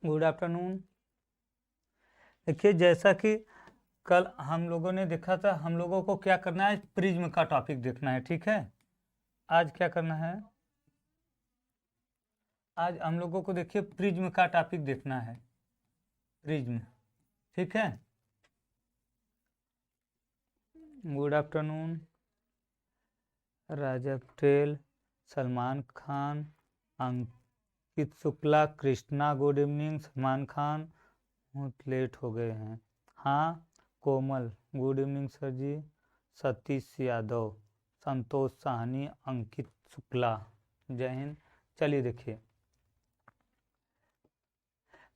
Good afternoon. देखिए, जैसा कि कल हम लोगों ने देखा था, हम लोगों को क्या करना है, प्रिज्म का टॉपिक देखना है। ठीक है, आज क्या करना है, आज हम लोगों को देखिए प्रिज्म का टॉपिक देखना है, प्रिज्म। ठीक है, गुड आफ्टरनून राजा पटेल, सलमान खान, अंकित शुक्ला, कृष्णा गुड इवनिंग, सलमान खान बहुत लेट हो गए हैं। हाँ, कोमल गुड इवनिंग सर जी, सतीश यादव, संतोष साहनी, अंकित शुक्ला, जय हिंद। चलिए देखिए,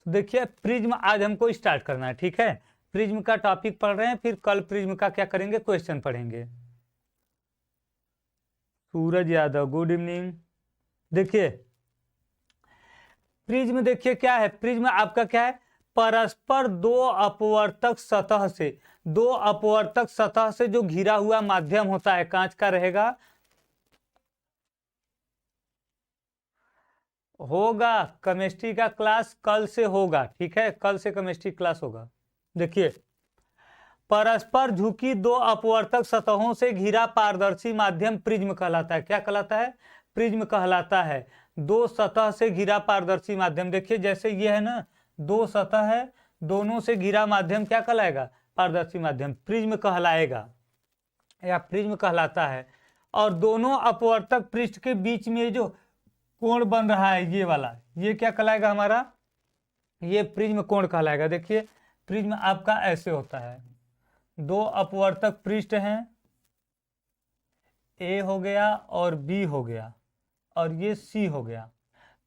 तो देखिए प्रिज्म आज हमको स्टार्ट करना है। ठीक है, प्रिज्म का टॉपिक पढ़ रहे हैं, फिर कल प्रिज्म का क्या करेंगे, क्वेश्चन पढ़ेंगे। Suraj Yadav good evening. देखिए प्रिज्म, देखिए क्या है प्रिज्म, आपका क्या है, परस्पर दो अपवर्तक सतह से, दो अपवर्तक सतह से जो घिरा हुआ माध्यम होता है, कांच का रहेगा, होगा केमिस्ट्री का क्लास कल से होगा। ठीक है, कल से केमिस्ट्री क्लास होगा। देखिए, परस्पर झुकी दो अपवर्तक सतहों से घिरा पारदर्शी माध्यम प्रिज्म कहलाता है। क्या कहलाता है, प्रिज्म कहलाता है। दो सतह से घिरा पारदर्शी माध्यम, देखिए जैसे ये है ना, दो सतह है, दोनों से घिरा माध्यम क्या कहलाएगा, पारदर्शी माध्यम, प्रिज्म कहलाएगा या प्रिज्म कहलाता है। और दोनों अपवर्तक पृष्ठ के बीच में जो कोण बन रहा है, ये वाला, ये क्या कहलाएगा हमारा, ये प्रिज्म कोण कहलाएगा। देखिए प्रिज्म आपका ऐसे होता है, दो अपवर्तक पृष्ठ हैं, ए हो गया और बी हो गया और ये सी हो गया।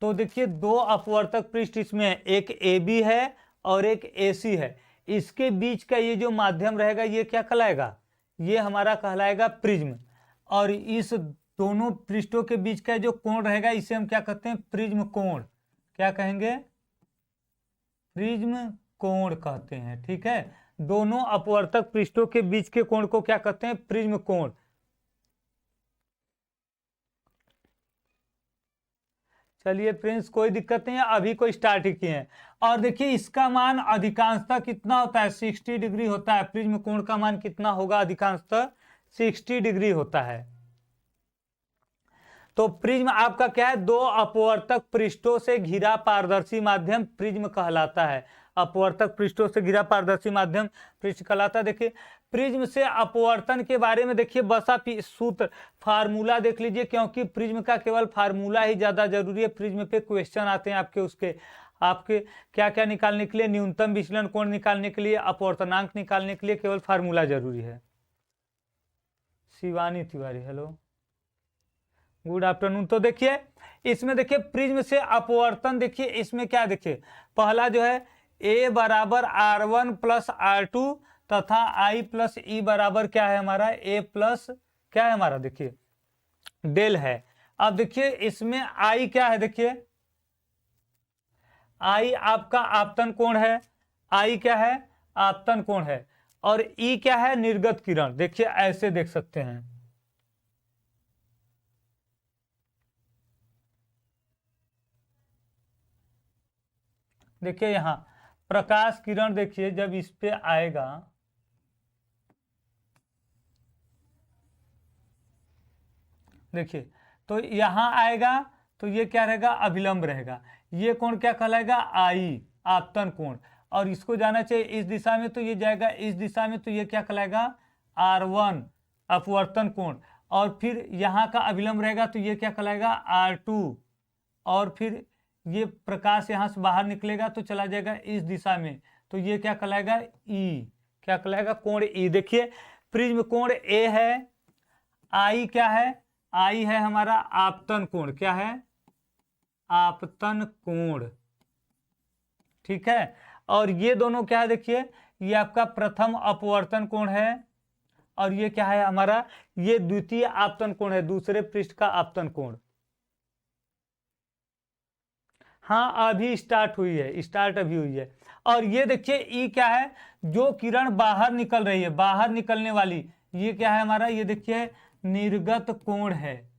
तो देखिए दो अपवर्तक पृष्ठ इसमें है, एक ए बी है और एक ए सी है। इसके बीच का ये जो माध्यम रहेगा, ये क्या कहलाएगा, ये हमारा कहलाएगा प्रिज्म। और इस दोनों पृष्ठों के बीच का जो कोण रहेगा, इसे हम क्या कहते हैं, प्रिज्म कोण। क्या कहेंगे, प्रिज्म कोण कहते हैं। ठीक है, दोनों अपवर्तक पृष्ठों के बीच के कोण को क्या कहते हैं, प्रिज्म कोण। चलिए फ्रेंड्स, कोई दिक्कत नहीं है, अभी को स्टार्ट ही किए हैं। और देखिए इसका मान अधिकांशतः कितना होता है, 60 डिग्री होता है। प्रिज्म कोण का मान कितना होगा, अधिकांशतः 60 डिग्री होता है। तो प्रिज्म आपका क्या है, दो अपवर्तक पृष्ठों से घिरा पारदर्शी माध्यम प्रिज्म कहलाता है। अपवर्तक पृष्ठों से घिरा पारदर्शी माध्यम पृष्ठ कहलाता है। देखिए प्रिज्म से अपवर्तन के बारे में देखिए बस आप सूत्र फार्मूला देख लीजिए, क्योंकि प्रिज्म का केवल फार्मूला ही ज्यादा जरूरी है। प्रिज्म पे क्वेश्चन आते हैं आपके, उसके आपके क्या क्या निकालने के लिए, न्यूनतम विचलन कोण निकालने के लिए, अपवर्तनांक निकालने के लिए केवल फार्मूला जरूरी है। Shivani Tiwari hello, good afternoon. तो देखिए इसमें देखिए प्रिज्म से अपवर्तन, देखिए इसमें क्या, देखिए पहला जो है a बराबर r1 प्लस r2 तथा i प्लस e बराबर क्या है हमारा, a प्लस क्या है हमारा, देखिए डेल है। अब देखिए इसमें i क्या है, देखिए i आपका आपतन कोण है, i क्या है, आपतन कोण है। और e क्या है, निर्गत किरण। देखिए ऐसे देख सकते हैं, देखिए यहां प्रकाश किरण, देखिए जब इस पे आएगा, देखिए तो यहां आएगा तो ये क्या रहेगा, अभिलंब रहेगा। ये कोण क्या कहलाएगा, आई, आपतन कोण। और इसको जाना चाहिए इस दिशा में, तो ये जाएगा इस दिशा में, तो ये क्या कहलाएगा, R1 अपवर्तन कोण। और फिर यहाँ का अभिलंब रहेगा तो ये क्या कहलाएगा, R2। और फिर ये प्रकाश यहाँ से बाहर निकलेगा तो चला जाएगा इस दिशा में, तो ये क्या कहलाएगा, ई, क्या कहलाएगा, कोण ई। देखिए प्रिज्म कोण ए है, आई क्या है, आई है हमारा आपतन कोण, क्या है, आपतन कोण। ठीक है, और ये दोनों क्या है, देखिए ये आपका प्रथम अपवर्तन कोण है और ये क्या है हमारा, ये द्वितीय आपतन कोण है, दूसरे पृष्ठ का आपतन कोण। हाँ अभी स्टार्ट हुई है, स्टार्ट अभी हुई है। और ये देखिए ई क्या है, जो किरण बाहर निकल रही है, बाहर निकलने वाली, ये क्या है हमारा, ये देखिए निर्गत कोण है,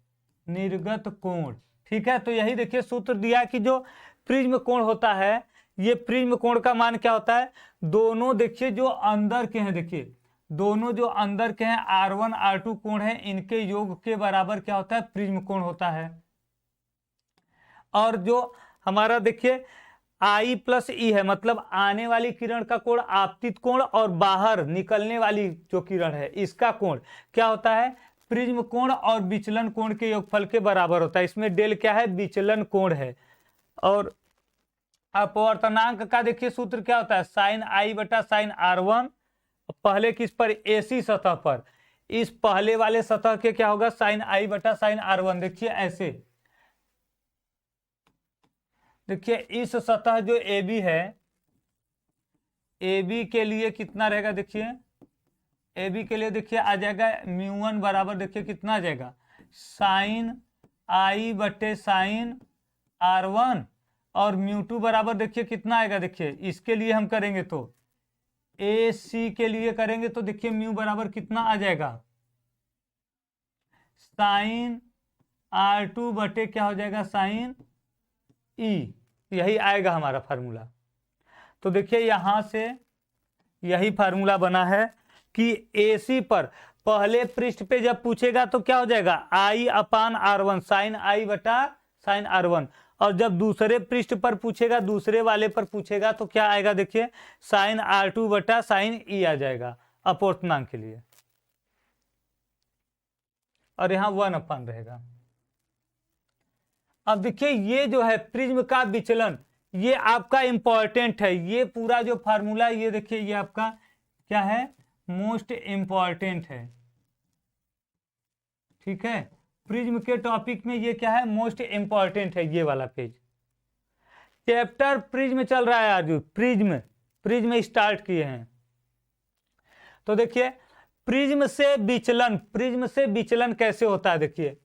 निर्गत कोण। ठीक है, तो यही देखिए सूत्र दिया कि जो प्रिज्म कोण होता है, ये प्रिज्म कोण का मान क्या होता है, दोनों देखिए जो अंदर के हैं, देखिए दोनों जो अंदर के हैं R1 R2 कोण है, इनके योग के बराबर क्या होता है, प्रिज्म कोण होता है। और जो हमारा देखिए I प्लस E है, मतलब आने वाली किरण का कोण आपतित कोण, और बाहर निकलने वाली जो किरण है इसका कोण क्या होता है, प्रिज्म कोण, और विचलन कोण के योगफल के बराबर होता है। इसमें डेल क्या है, विचलन कोण है। और अपवर्तनांक का देखिए सूत्र क्या होता है, साइन I बटा साइन R1, पहले किस पर, AC सतह पर, इस पहले वाले सतह के क्या होगा, साइन I बटा साइन R1। देखिए ऐसे, देखिए इस सतह जो AB है, AB के लिए कितना रहेगा, देखिए AB के लिए देखिए आ जाएगा μ1 बराबर, देखिए कितना आ जाएगा, साइन I बटे साइन R1, और μ2 बराबर देखिए कितना आएगा, देखिए इसके लिए हम करेंगे तो AC के लिए करेंगे तो देखिए म्यू बराबर कितना आ जाएगा, साइन R2 बटे क्या हो जाएगा, साइन E। यही आएगा हमारा फार्मूला। तो देखिए यहां से यही फार्मूला बना है कि AC पर पहले पृष्ठ पे जब पूछेगा तो क्या हो जाएगा, I upon R1, sine I बटा साइन R1, और जब दूसरे पृष्ठ पर पूछेगा, दूसरे वाले पर पूछेगा तो क्या आएगा, देखिए साइन R2 बटा साइन E आ जाएगा अपवर्तनांक के लिए, और यहां 1 अपान रहेगा। अब देखिए ये जो है प्रिज्म का विचलन, ये आपका इंपॉर्टेंट है, ये पूरा जो फार्मूला ये देखिए ये आपका क्या है, मोस्ट इंपॉर्टेंट है। ठीक है, प्रिज्म के टॉपिक में ये क्या है, मोस्ट इंपॉर्टेंट है, ये वाला पेज। चैप्टर प्रिज्म चल रहा है आज, प्रिज्म स्टार्ट किए हैं। तो देखिए प्रिज्म से विचलन कैसे होता है, देखिए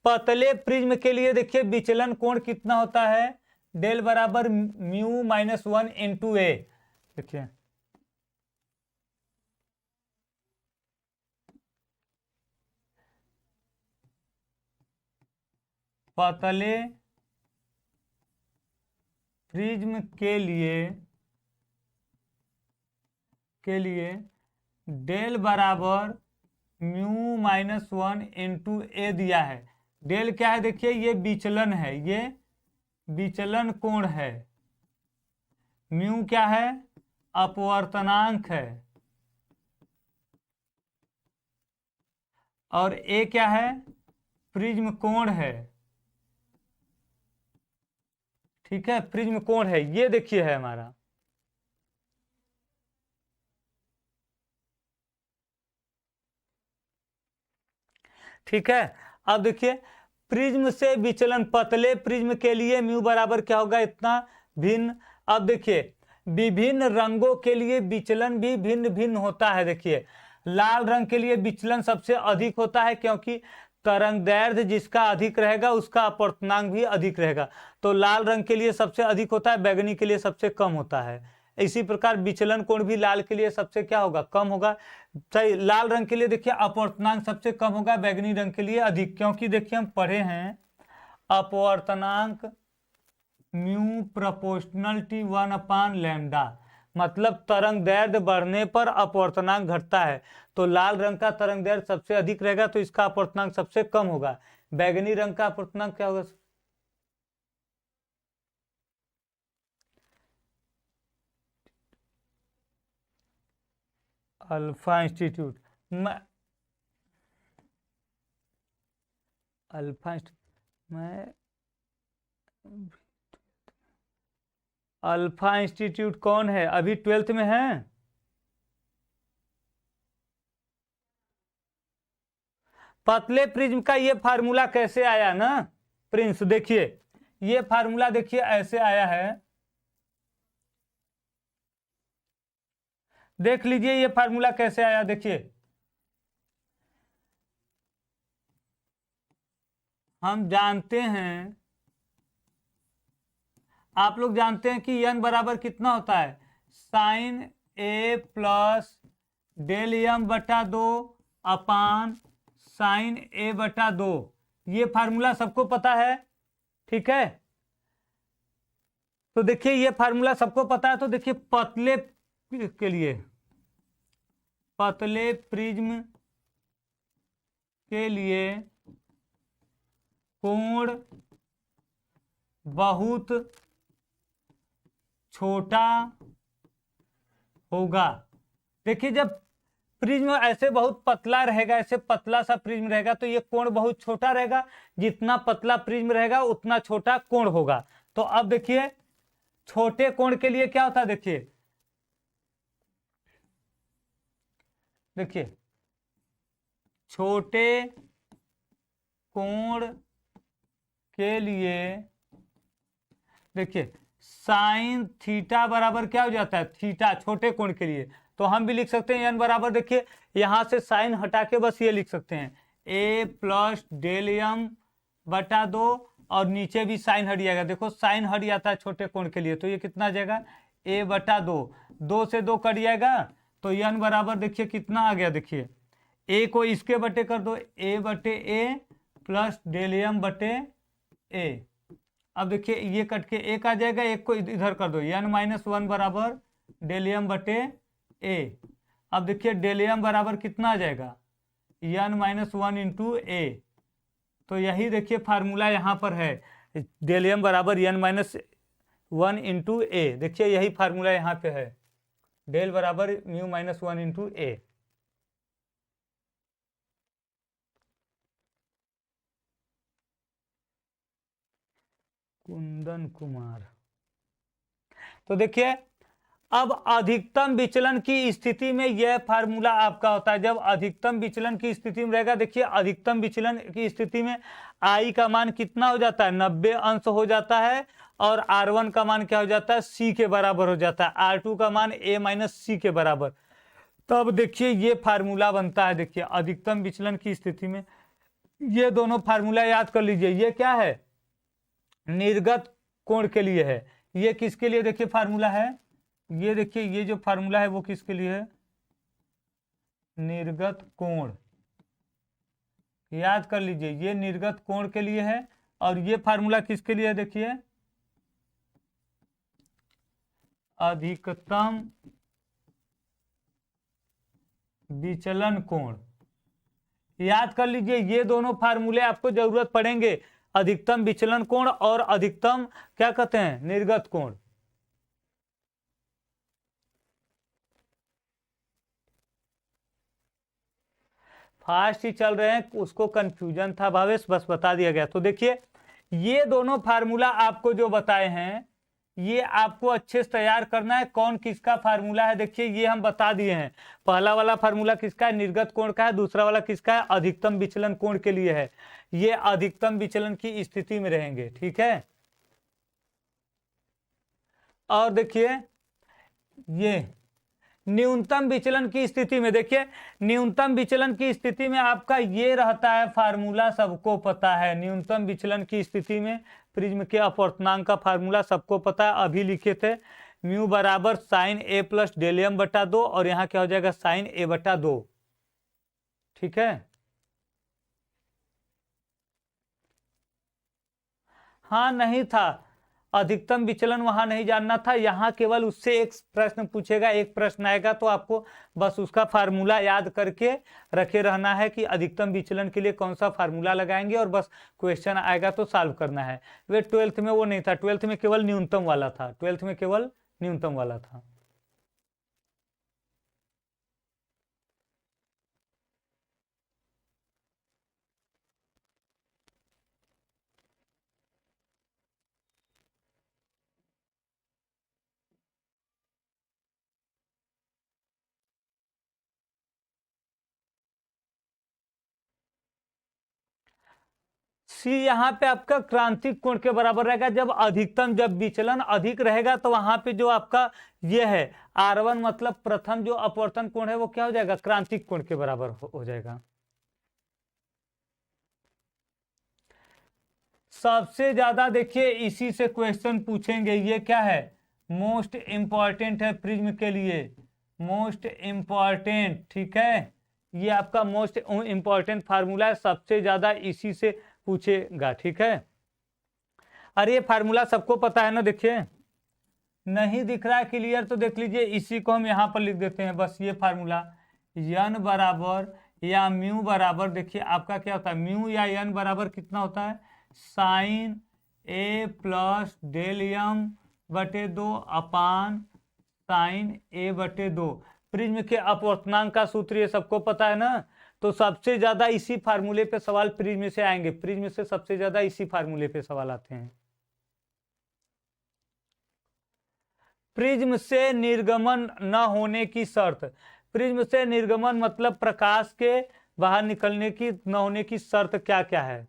पतले प्रिज्म के लिए देखिए विचलन कोण कितना होता है, डेल बराबर म्यू माइनस 1 इंटू ए। देखिए पतले प्रिज्म के लिए डेल बराबर म्यू माइनस 1 इंटू ए दिया है। डेल क्या है, देखिए ये विचलन है, ये विचलन कोण है। म्यू क्या है, अपवर्तनांक है, और ए क्या है, प्रिज्म कोण है। ठीक है, प्रिज्म कोण है, ये देखिए है हमारा। ठीक है, अब देखिए प्रिज्म से विचलन, पतले प्रिज्म के लिए म्यू बराबर क्या होगा, इतना भिन्न। अब देखिए विभिन्न रंगों के लिए विचलन भी भिन्न भिन्न होता है। देखिए लाल रंग के लिए विचलन सबसे अधिक होता है, क्योंकि तरंगदैर्ध्य जिसका अधिक रहेगा उसका अपवर्तनांक भी अधिक रहेगा, तो लाल रंग के लिए सबसे अधिक होता है, बैगनी के लिए सबसे कम होता है। इसी प्रकार विचलन कोण भी लाल के लिए सबसे क्या होगा, कम होगा। सही, लाल रंग के लिए देखिए अपवर्तनांक सबसे कम होगा, बैगनी रंग के लिए अधिक, क्योंकि देखिए हम पढ़े हैं अपवर्तनांक म्यू प्रोपोर्शनल टी 1 अपान लैम्डा, मतलब तरंगदैर्ध्य बढ़ने पर अपवर्तनांक घटता है। तो लाल रंग का तरंगदैर्ध्य सबसे अधिक रहेगा तो इसका अपवर्तनांक सबसे कम होगा। बैगनी रंग का अपवर्तनांक क्या होगा, अल्फा इंस्टीट्यूट मैं अल्फा इंस्टीट्यूट कौन है, अभी 12th में है। पतले प्रिज्म का ये फार्मूला कैसे आया ना प्रिंस, देखिए ये फार्मूला देखिए ऐसे आया है, देख लीजिए ये फार्मूला कैसे आया। देखिए हम जानते हैं, आप लोग जानते हैं कि n बराबर कितना होता है, साइन ए प्लस डेल m बटा 2 अपान साइन ए बटा 2। ये फार्मूला सबको पता है, ठीक है। तो देखिए ये फार्मूला सबको पता है, तो देखिए पतले के लिए, पतले प्रिज्म के लिए कोण बहुत छोटा होगा। देखिए जब प्रिज्म ऐसे बहुत पतला रहेगा, ऐसे पतला सा प्रिज्म रहेगा, तो ये कोण बहुत छोटा रहेगा। जितना पतला प्रिज्म रहेगा उतना छोटा कोण होगा। तो अब देखिए छोटे कोण के लिए क्या होता है, देखिए देखिए छोटे कोण के लिए देखिए साइन थीटा बराबर क्या हो जाता है, थीटा छोटे कोण के लिए। तो हम भी लिख सकते हैं n बराबर, देखिए यहां से साइन हटा के बस ये लिख सकते हैं a प्लस डेल m बटा 2, और नीचे भी साइन हट जाएगा। देखो साइन हट जाता है छोटे कोण के लिए, तो ये कितना आ जाएगा a बटा 2, 2 से 2 कट जाएगा, तो n बराबर देखिए कितना आ गया, देखिए a को इसके बटे कर दो, a बटे a प्लस डेल m बटे a। अब देखिए ये कट के एक आ जाएगा, एक को इधर कर दो, n-1 बराबर डेल m बटे a। अब देखिए डेल m बराबर कितना आ जाएगा, n-1 इंटू a। तो यही देखिए फार्मूला यहाँ पर है, डेल m बराबर n-1 इंटू a। देखिए यही फार्मूला यहाँ पे है, डेल बराबर μ-1 इंटू a। कुंदन कुमार। तो देखिए अब अधिकतम विचलन की स्थिति में यह फार्मूला आपका होता है। जब अधिकतम विचलन की स्थिति में रहेगा, देखिए अधिकतम विचलन की स्थिति में आई का मान कितना हो जाता है, 90 अंश हो जाता है, और R1 का मान क्या हो जाता है, C के बराबर हो जाता है, R2 का मान A माइनस C के बराबर। तब देखिए ये फार्मूला बनता है। देखिए अधिकतम विचलन की स्थिति में ये दोनों फार्मूला याद कर लीजिए। ये क्या है, निर्गत कोण के लिए है। ये किसके लिए देखिए फार्मूला है, ये देखिए ये जो फार्मूला है वो किसके लिए है, निर्गत कोण। याद कर लीजिए ये निर्गत कोण के लिए है, और ये फार्मूला किसके लिए है, देखिए अधिकतम विचलन कोण। याद कर लीजिए ये दोनों फार्मूले आपको जरूरत पड़ेंगे, अधिकतम विचलन कोण और अधिकतम क्या कहते हैं, निर्गत कोण। फास्ट ही चल रहे हैं, उसको कंफ्यूजन था भावेश, बस बता दिया गया। तो देखिए ये दोनों फार्मूला आपको जो बताए हैं, ये आपको अच्छे से तैयार करना है, कौन किसका फार्मूला है। देखिए ये हम बता दिए हैं, पहला वाला फार्मूला किसका है, निर्गत कोण का है, दूसरा वाला किसका है, अधिकतम विचलन कोण के लिए है। ये अधिकतम विचलन की स्थिति में रहेंगे, ठीक है। और देखिए ये न्यूनतम विचलन की स्थिति में, देखिए न्यूनतम विचलन की स्थिति में आपका ये रहता है फार्मूला, सबको पता है। न्यूनतम विचलन की स्थिति में प्रिज्म के अपवर्तनांक का फार्मूला सबको पता है, अभी लिखे थे, म्यू बराबर sine a plus del m बटा 2, और यहाँ क्या हो जाएगा साइन a बटा 2, ठीक है। हाँ नहीं था, अधिकतम विचलन वहां नहीं जानना था, यहाँ केवल उससे एक प्रश्न पूछेगा, एक प्रश्न आएगा, तो आपको बस उसका फार्मूला याद करके रखे रहना है कि अधिकतम विचलन के लिए कौन सा फार्मूला लगाएंगे, और बस क्वेश्चन आएगा तो सॉल्व करना है। वे 12th में वो नहीं था, 12th में केवल न्यूनतम वाला था, 12th में केवल न्यूनतम वाला था। सी यहाँ पे आपका क्रांतिक कोण के बराबर रहेगा। जब अधिकतम, जब विचलन अधिक रहेगा तो वहां पे जो आपका ये है R1 मतलब प्रथम जो अपवर्तन कोण है वो क्या हो जाएगा, क्रांतिक कोण के बराबर हो जाएगा। सबसे ज्यादा देखिए इसी से क्वेश्चन पूछेंगे। ये क्या है, मोस्ट इंपॉर्टेंट है प्रिज्म के लिए, मोस्ट इंपॉर्टेंट, ठीक है। ये आपका मोस्ट इंपॉर्टेंट फार्मूला है, सबसे ज्यादा इसी से पूछेगा। ठीक है, अरे ये फार्मूला सबको पता है ना, देखिए नहीं दिख रहा है क्लियर तो देख लीजिए, इसी को हम यहाँ पर लिख देते हैं बस, ये फार्मूला यन बराबर या म्यू बराबर, देखिए आपका क्या होता है, म्यू या यन बराबर कितना होता है, साइन ए प्लस डेल यम बटे 2 अपान साइन ए बटे 2। प्रिज्म के अपवर्तनांक का सूत्र ये सबको पता है ना, तो सबसे ज्यादा इसी फार्मूले पे सवाल प्रिज्म से आएंगे, प्रिज्म से सबसे ज्यादा इसी फार्मूले पे सवाल आते हैं। प्रिज्म से निर्गमन न होने की शर्त, प्रिज्म से निर्गमन मतलब प्रकाश के बाहर निकलने की न होने की शर्त क्या क्या है,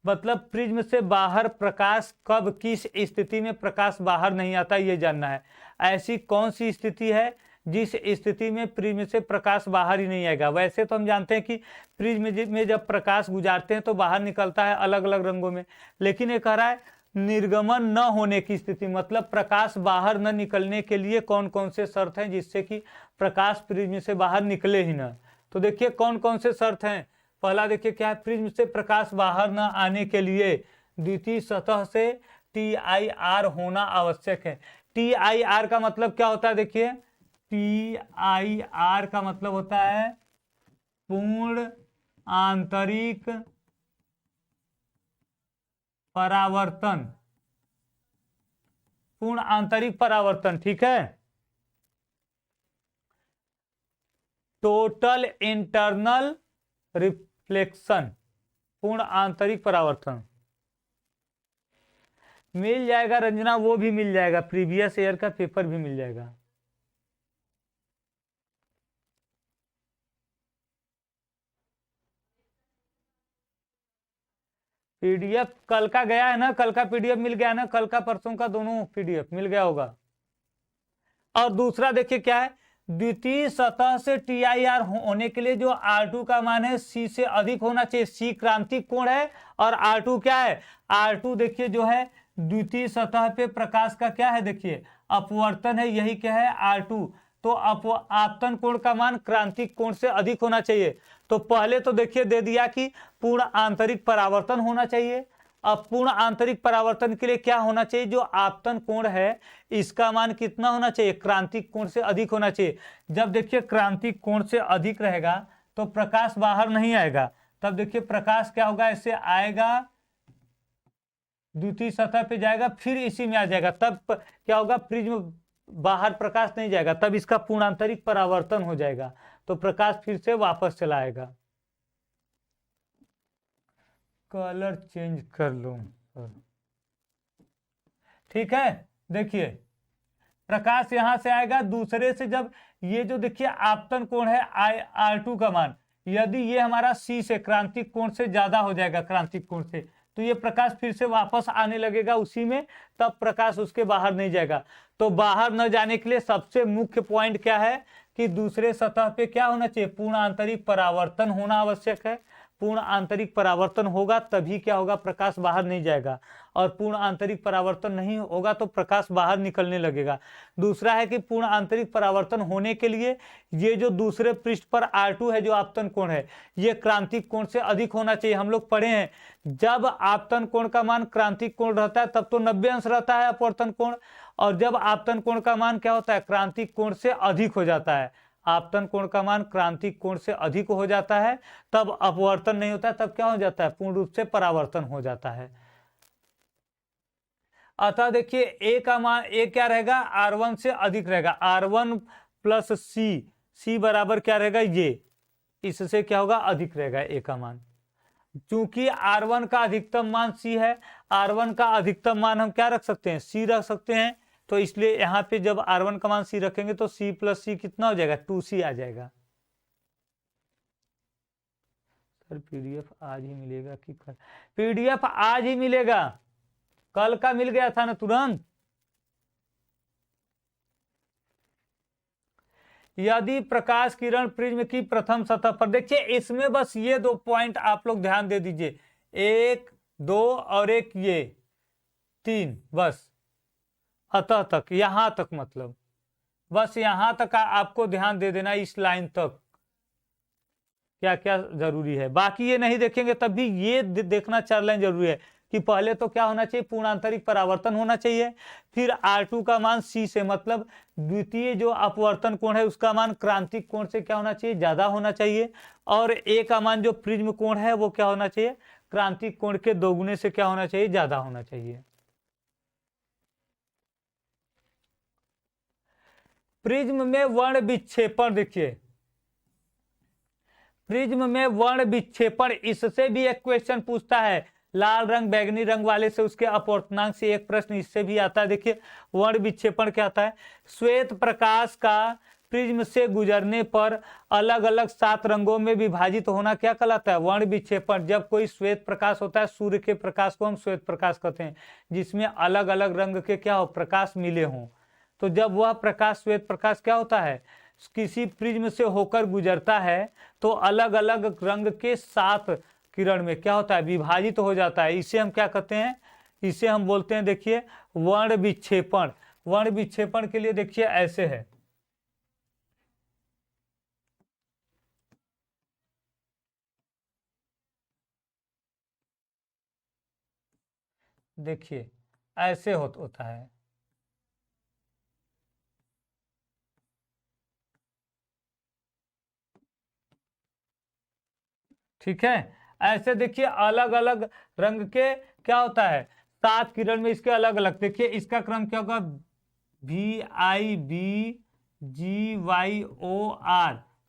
मतलब प्रिज्म से बाहर प्रकाश कब, किस स्थिति में प्रकाश बाहर नहीं आता, ये जानना है। ऐसी कौन सी स्थिति है जिस स्थिति में प्रिज्म से प्रकाश बाहर ही नहीं आएगा। वैसे तो हम जानते हैं कि प्रिज्म में जब प्रकाश गुजारते हैं तो बाहर निकलता है अलग अलग रंगों में, लेकिन ये कह रहा है निर्गमन न होने की स्थिति, मतलब प्रकाश बाहर न निकलने के लिए कौन कौन से शर्त हैं जिससे कि प्रकाश प्रिज्म से बाहर निकले ही न। तो देखिए कौन कौन से शर्त हैं। पहला देखिए क्या है, प्रिज्म से प्रकाश बाहर न आने के लिए द्वितीय सतह से TIR होना आवश्यक है। TIR का मतलब क्या होता है, देखिए TIR का मतलब होता है पूर्ण आंतरिक परावर्तन, पूर्ण आंतरिक परावर्तन। ठीक है, टोटल इंटरनल रिफ्लेक्शन, पूर्ण आंतरिक परावर्तन मिल जाएगा रंजना, वो भी मिल जाएगा, प्रीवियस ईयर का पेपर भी मिल जाएगा। PDF कल का गया है ना, कल का PDF मिल गया ना, कल का परसों का दोनों PDF मिल गया होगा। और दूसरा देखिए क्या है, द्वितीय सतह से TIR होने के लिए जो R2 का मान है C से अधिक होना चाहिए। C क्रांतिक कोण है और R2 क्या है, R2 देखिए जो है द्वितीय सतह पे प्रकाश का क्या है, देखिए अपवर्तन है, यही क्या है R2। तो आपतन कोण का मान क्रांतिक कोण से अधिक होना चाहिए। तो पहले तो देखिए दे दिया कि पूर्ण आंतरिक परावर्तन होना चाहिए। अब पूर्ण आंतरिक परावर्तन के लिए क्या होना चाहिए, जो आपतन कोण है इसका मान कितना होना चाहिए, क्रांतिक कोण से अधिक होना चाहिए। जब देखिए क्रांतिक कोण से अधिक रहेगा तो प्रकाश बाहर नहीं आएगा, तब देखिए प्रकाश क्या होगा, ऐसे आएगा द्वितीय सतह पे जाएगा फिर इसी में आ जाएगा, तब क्या होगा, प्रिज्म बाहर प्रकाश नहीं जाएगा, तब इसका पूर्णांतरिक परावर्तन हो जाएगा, तो प्रकाश फिर से वापस चला आएगा। कलर चेंज कर लो, ठीक है। देखिए प्रकाश यहां से आएगा दूसरे से, जब ये जो देखिए आपतन कोण है R2 का मान, यदि ये हमारा C से क्रांतिक कोण से ज्यादा हो जाएगा, क्रांतिक कोण से, तो ये प्रकाश फिर से वापस आने लगेगा उसी में, तब प्रकाश उसके बाहर नहीं जाएगा। तो बाहर न जाने के लिए सबसे मुख्य पॉइंट क्या है कि दूसरे सतह पे क्या होना चाहिए, पूर्ण आंतरिक परावर्तन होना आवश्यक है। पूर्ण आंतरिक परावर्तन होगा तभी क्या होगा, प्रकाश बाहर नहीं जाएगा, और पूर्ण आंतरिक परावर्तन नहीं होगा तो प्रकाश बाहर निकलने लगेगा। दूसरा है कि पूर्ण आंतरिक परावर्तन होने के लिए ये जो दूसरे पृष्ठ पर R2 है जो आपतन कोण है, ये क्रांतिक कोण से अधिक होना चाहिए। हम लोग पढ़े हैं जब आपतन कोण का मान क्रांतिक कोण रहता है तब तो 90 अंश रहता है अपवर्तन कोण, और जब आपतन कोण का मान क्या होता है, क्रांतिक कोण से अधिक हो जाता है, आपतन कोण का मान क्रांतिक कोण से अधिक हो जाता है, तब अपवर्तन नहीं होता है, तब क्या हो जाता है, पूर्ण रूप से परावर्तन हो जाता है। अतः देखिए ए का मान, ए क्या रहेगा, R1 से अधिक रहेगा, R1 प्लस C बराबर क्या रहेगा, ये इससे क्या होगा, अधिक रहेगा ए का मान। चूंकि R1 का अधिकतम मान C है, R1 का अधिकतम मान हम क्या रख सकते हैं, C रख सकते हैं, तो इसलिए यहाँ पे जब R1 का मान C रखेंगे तो C प्लस C कितना हो जाएगा, 2C आ जाएगा। सर PDF आज ही मिलेगा कि कल, PDF आज ही मिलेगा, कल का मिल गया था ना तुरंत। यदि प्रकाश किरण प्रिज्म की प्रथम सतह पर, देखिए इसमें बस ये 2 पॉइंट आप लोग ध्यान दे दीजिए, 1 2 और एक ये 3, बस अतः तक, यहां तक, मतलब बस यहां तक आपको ध्यान दे देना, इस लाइन तक क्या क्या जरूरी है। बाकी ये नहीं देखेंगे तब भी ये देखना 4 लाइन जरूरी है कि पहले तो क्या होना चाहिए, पूर्णांतरिक परावर्तन होना चाहिए। फिर R2 का मान C से, मतलब द्वितीय जो अपवर्तन कोण है उसका मान क्रांतिक कोण से क्या होना चाहिए, ज्यादा होना चाहिए। और A का मान जो प्रिज्म कोण है वो क्या होना चाहिए, क्रांतिक कोण के दोगुने से क्या होना चाहिए, ज्यादा होना चाहिए। प्रिज्म में वर्ण विक्षेपण, देखिए प्रिज्म में वर्ण विक्षेपण, इससे भी एक क्वेश्चन पूछता है। लाल रंग बैगनी रंग वाले से उसके अपवर्तनांक से एक प्रश्न इससे भी आता है। देखिए वर्ण विक्षेपण क्या आता है, श्वेत प्रकाश का प्रिज्म से गुजरने पर अलग अलग 7 रंगों में विभाजित होना क्या कहलाता है, वर्ण विक्षेपण। जब कोई श्वेत प्रकाश होता है, सूर्य के प्रकाश को हम श्वेत प्रकाश कहते हैं, जिसमें अलग अलग रंग के क्या हो, प्रकाश मिले हों। तो जब वह प्रकाश श्वेत प्रकाश क्या होता है, किसी प्रिज्म से होकर गुजरता है तो अलग अलग रंग के 7 किरण में क्या होता है, विभाजित हो जाता है। इसे हम क्या कहते हैं, इसे हम बोलते हैं देखिए वर्ण विक्षेपण। वर्ण विक्षेपण के लिए देखिए ऐसे है, देखिए ऐसे होता है। ठीक है, ऐसे देखिए अलग अलग रंग के क्या होता है, 7 किरण में इसके अलग अलग। देखिए इसका क्रम क्या होगा, VIBGYOR,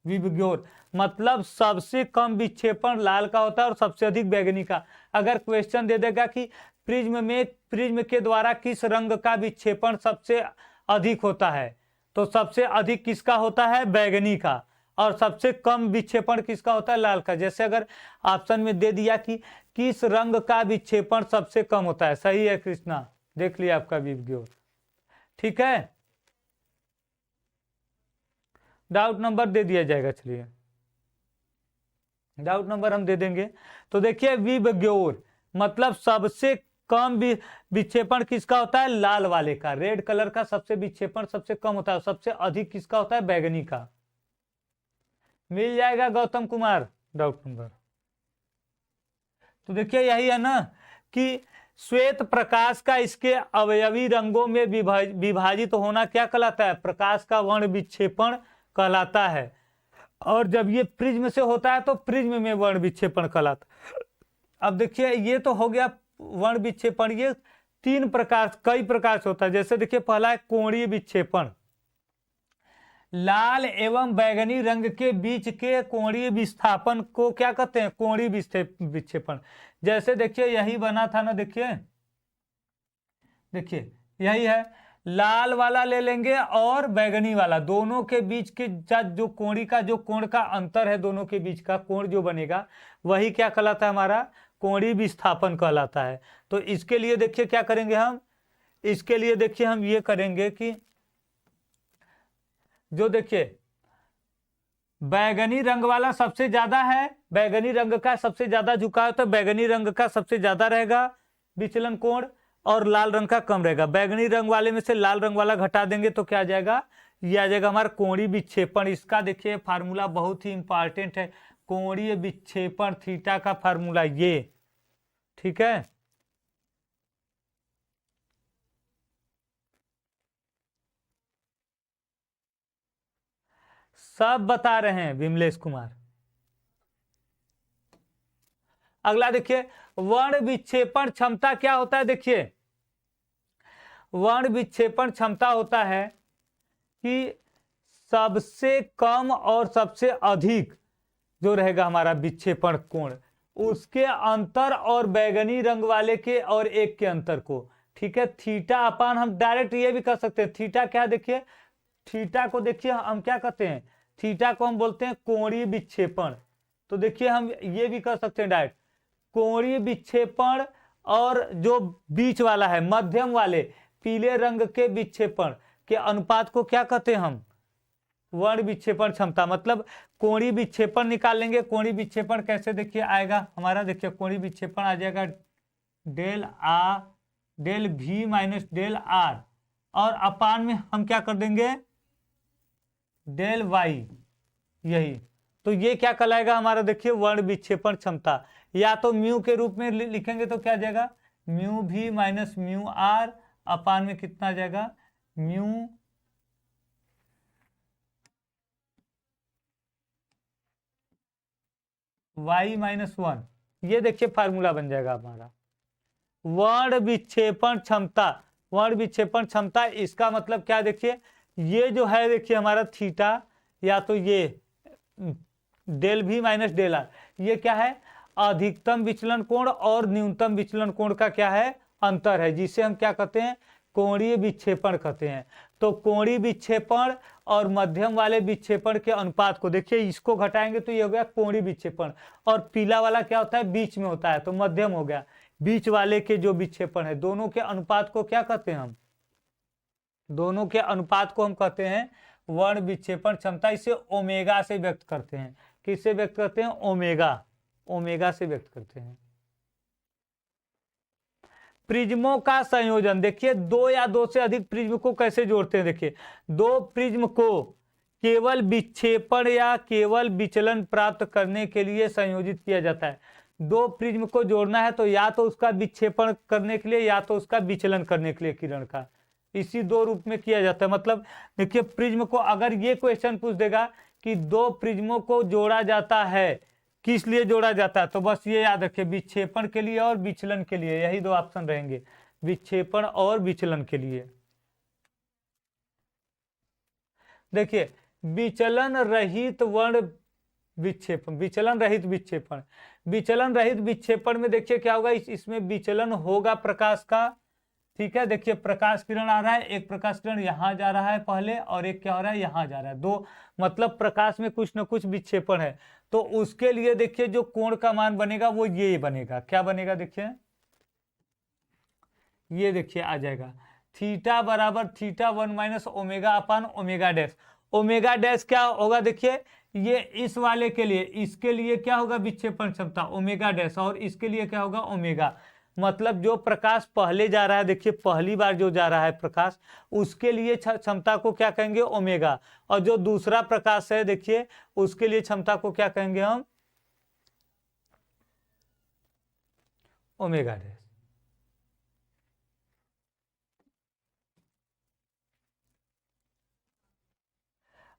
विबग्योर, मतलब सबसे कम विक्षेपण लाल का होता है और सबसे अधिक बैगनी का। अगर क्वेश्चन दे देगा कि प्रिज्म के द्वारा किस रंग का विक्षेपण सबसे अधिक होता है, तो सबसे अधिक किसका होता है, बैगनी का, और सबसे कम विक्षेपण किसका होता है, लाल का। जैसे अगर ऑप्शन में दे दिया कि किस रंग का विक्षेपण सबसे कम होता है, सही है कृष्णा, देख लिया आपका विबग्योर। ठीक है, डाउट नंबर दे दिया जाएगा, चलिए डाउट नंबर हम दे देंगे। तो देखिए विबग्योर मतलब सबसे कम विक्षेपण किसका होता है, लाल वाले का। रेड कलर का सबसे विक्षेपण सबसे कम होता है, सबसे अधिक किसका होता है, बैगनी का। मिल जाएगा गौतम कुमार डाउट नंबर। तो देखिए यही है ना कि श्वेत प्रकाश का इसके अवयवी रंगों में विभाजित होना क्या कहलाता है, प्रकाश का वर्ण विक्षेपण कहलाता है। और जब ये प्रिज्म से होता है तो प्रिज्म में वर्ण विक्षेपण कहलाता है। अब देखिए ये तो हो गया वर्ण विक्षेपण, ये 3 प्रकार, कई प्रकार से होता है। जैसे देखिए पहला है कोणीय विक्षेपण, लाल एवं बैगनी रंग के बीच के कोणीय विस्थापन को क्या कहते हैं, कोणीय विक्षेपण। जैसे देखिए यही बना था ना, देखिए देखिए यही है, लाल वाला ले लेंगे और बैगनी वाला, दोनों के बीच के जो कोण का अंतर है, दोनों के बीच का कोण जो बनेगा वही क्या कहलाता है, हमारा कोणीय विस्थापन कहलाता है। तो इसके लिए देखिए क्या करेंगे हम, इसके लिए देखिए हम ये करेंगे कि जो देखिए बैगनी रंग वाला सबसे ज्यादा है, बैगनी रंग का सबसे ज्यादा झुकाव, तो बैगनी रंग का सबसे ज्यादा रहेगा विचलन कोण और लाल रंग का कम रहेगा। बैगनी रंग वाले में से लाल रंग वाला घटा देंगे तो क्या आ जाएगा, ये आ जाएगा हमारा कोणीय विक्षेपण। इसका देखिए फार्मूला बहुत ही इंपॉर्टेंट है, कोणीय विक्षेपण थीटा का फार्मूला ये। ठीक है, सब बता रहे हैं विमलेश कुमार। अगला देखिए वर्ण विक्षेपण क्षमता क्या होता है। देखिए वर्ण विक्षेपण क्षमता होता है कि सबसे कम और सबसे अधिक जो रहेगा हमारा विक्षेपण कोण, उसके अंतर और बैगनी रंग वाले के और एक के अंतर को। ठीक है, थीटा अपान, हम डायरेक्ट ये भी कर सकते हैं, थीटा क्या, देखिए थीटा को देखिए हम क्या कहते हैं, थीटा को हम बोलते हैं कोणीय विक्षेपण। तो देखिए हम ये भी कर सकते हैं डायरेक्ट, कोणीय विक्षेपण और जो बीच वाला है मध्यम वाले पीले रंग के विक्षेपण के अनुपात को क्या कहते हैं हम, वर्ण विक्षेपण क्षमता। मतलब कोणीय विक्षेपण निकाल लेंगे। कोणीय विक्षेपण कैसे देखिए आएगा हमारा, देखिए कोणीय विक्षेपण आ जाएगा del V minus del R, और अपान में हम क्या कर देंगे डेल Y, यही तो ये क्या कहलाएगा हमारा, देखिए वर्ण विक्षेपण क्षमता। या तो म्यू के रूप में लिखेंगे तो क्या जाएगा, म्यू भी माइनस म्यू आर अपान में कितना आ जाएगा, म्यू वाई माइनस वन। ये देखिए फार्मूला बन जाएगा हमारा वर्ण विक्षेपण क्षमता। वर्ण विक्षेपण क्षमता इसका मतलब क्या, देखिए ये जो है देखिए हमारा थीटा, या तो ये डेल भी माइनस डेल आर, ये क्या है, अधिकतम विचलन कोण और न्यूनतम विचलन कोण का क्या है, अंतर है, जिसे हम क्या कहते हैं, कोणीय विक्षेपण कहते हैं। तो कोणीय विक्षेपण और मध्यम वाले विक्षेपण के अनुपात को देखिए, इसको घटाएंगे तो ये हो गया कोणीय विक्षेपण, और पीला वाला क्या होता है, बीच में होता है, तो मध्यम हो गया। बीच वाले के जो विक्षेपण है, दोनों के अनुपात को क्या कहते हैं हम, दोनों के अनुपात को हम कहते हैं वर्ण विक्षेपण क्षमता। इसे ओमेगा से व्यक्त करते हैं। किससे व्यक्त करते हैं, ओमेगा, ओमेगा से व्यक्त करते हैं। प्रिज्मों का संयोजन, देखिए दो या दो से अधिक प्रिज्म को कैसे जोड़ते हैं, देखिए दो प्रिज्म को केवल विक्षेपण या केवल विचलन प्राप्त करने के लिए संयोजित किया जाता है। दो प्रिज्म को जोड़ना है तो या तो उसका विक्षेपण करने के लिए या तो उसका विचलन करने के लिए किरण का, इसी दो रूप में किया जाता है। मतलब देखिए प्रिज्म को, अगर ये क्वेश्चन पूछ देगा कि दो प्रिज्मों को जोड़ा जाता है, किस लिए जोड़ा जाता है, तो बस ये याद रखिए, विक्षेपण के लिए और विचलन के लिए, यही दो ऑप्शन रहेंगे, विक्षेपण और विचलन के लिए। देखिए विचलन रहित वर्ण विक्षेपण, विचलन रहित विक्षेपण, विचलन रहित विक्षेपण में देखिए क्या होगा, इसमें विचलन होगा प्रकाश का, ठीक है। देखिए प्रकाश किरण आ रहा है, एक प्रकाश किरण यहाँ जा रहा है पहले, और एक क्या हो रहा है, यहाँ जा रहा है, दो, मतलब प्रकाश में कुछ न कुछ विक्षेपण है। तो उसके लिए देखिए जो कोण का मान बनेगा वो ये बनेगा, क्या बनेगा, देखिए ये देखिए आ जाएगा थीटा बराबर theta one minus omega upon omega dash. Omega dash क्या होगा, देखिए ये इस वाले के लिए, इसके लिए क्या होगा, विक्षेपण क्षमता ओमेगा डैश, और इसके लिए क्या होगा, ओमेगा। मतलब जो प्रकाश पहले जा रहा है, देखिए पहली बार जो जा रहा है प्रकाश, उसके लिए क्षमता को क्या कहेंगे, ओमेगा, और जो दूसरा प्रकाश है देखिए उसके लिए क्षमता को क्या कहेंगे हम, ओमेगा डैश।